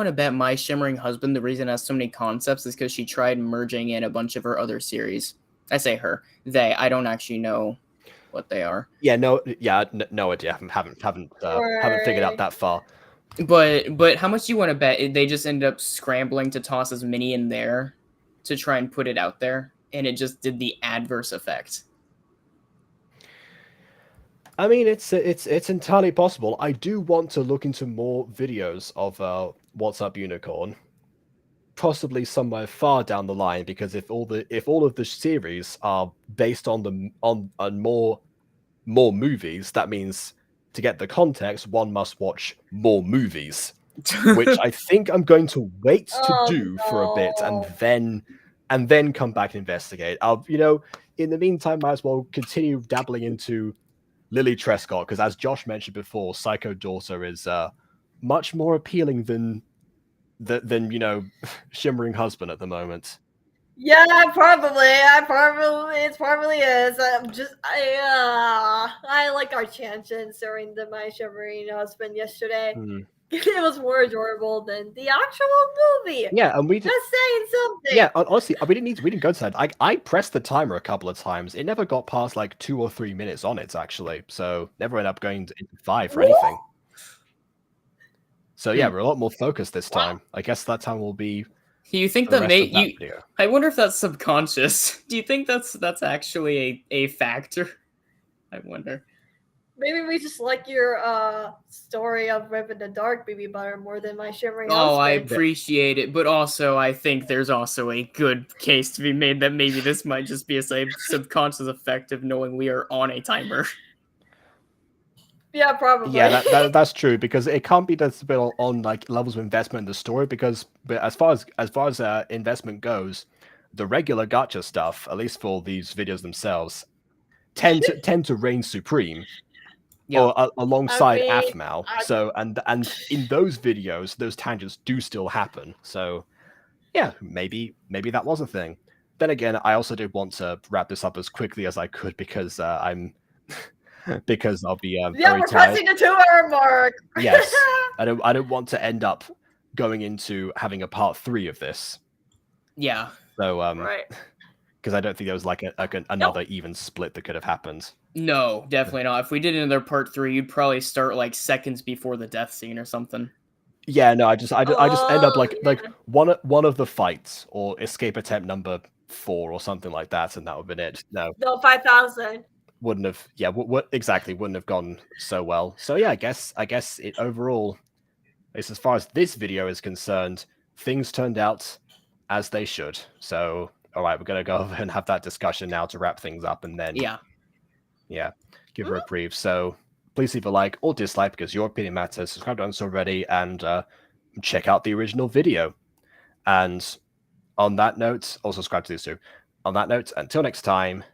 to bet My Shimmering Husband, the reason it has so many concepts, is because she tried merging in a bunch of her other series? I say her. They. I don't actually know what they are. Yeah. No idea. Haven't figured out that far. But how much do you want to bet they just ended up scrambling to toss as many in there to try and put it out there, and it just did the adverse effect? I mean, it's entirely possible. I do want to look into more videos of What's Up Unicorn, possibly somewhere far down the line, because if all of the series are based on more movies, that means to get the context, one must watch more movies, which I think I'm going to wait to do for a bit, and then come back and investigate. In the meantime, might as well continue dabbling into Lily Trescott, because as Josh mentioned before, Psycho Daughter is much more appealing than Shimmering Husband at the moment. Yeah, it probably is. I like our chances during the My Shimmering Husband yesterday. It was more adorable than the actual movie. Yeah, and we just saying something. Yeah, honestly, we didn't go to that. I pressed the timer a couple of times. It never got past 2 or 3 minutes on it, actually. So never ended up going into 5 or anything. So yeah, we're a lot more focused this time. I guess that time will be. Do you think that I wonder if that's subconscious. Do you think that's actually a factor? I wonder. Maybe we just like your story of Rip in the Dark, bbbutter, more than My Shimmering Husband. Oh, I appreciate it, but also I think there's also a good case to be made that maybe this might just be a subconscious effect of knowing we are on a timer. Yeah, probably. Yeah, that's true, because it can't be that's built on levels of investment in the story, but as far as investment goes, the regular gacha stuff, at least for these videos themselves, tend to reign supreme. Or alongside Aphmau. So and in those videos, those tangents do still happen. So yeah, maybe that was a thing. Then again, I also did want to wrap this up as quickly as I could, because because I'll be very we're tired. pressing the 2-hour mark. Yes, I don't want to end up going into having a part 3 of this. Yeah. So right. Because I don't think there was another even split that could have happened. No, definitely not. If we did another part 3, you'd probably start seconds before the death scene or something. Yeah, no, I just end up one of the fights or escape attempt number 4 or something like that, and that would have been it. No, 5,000. wouldn't have. Yeah, what exactly wouldn't have gone so well. So yeah, I guess it overall, at least as far as this video is concerned, things turned out as they should. So all right, we're gonna go over and have that discussion now to wrap things up, and then give a reprieve. So please leave a like or dislike because your opinion matters. Subscribe to us already, and check out the original video. And on that note, also subscribe to these two. On that note, until next time,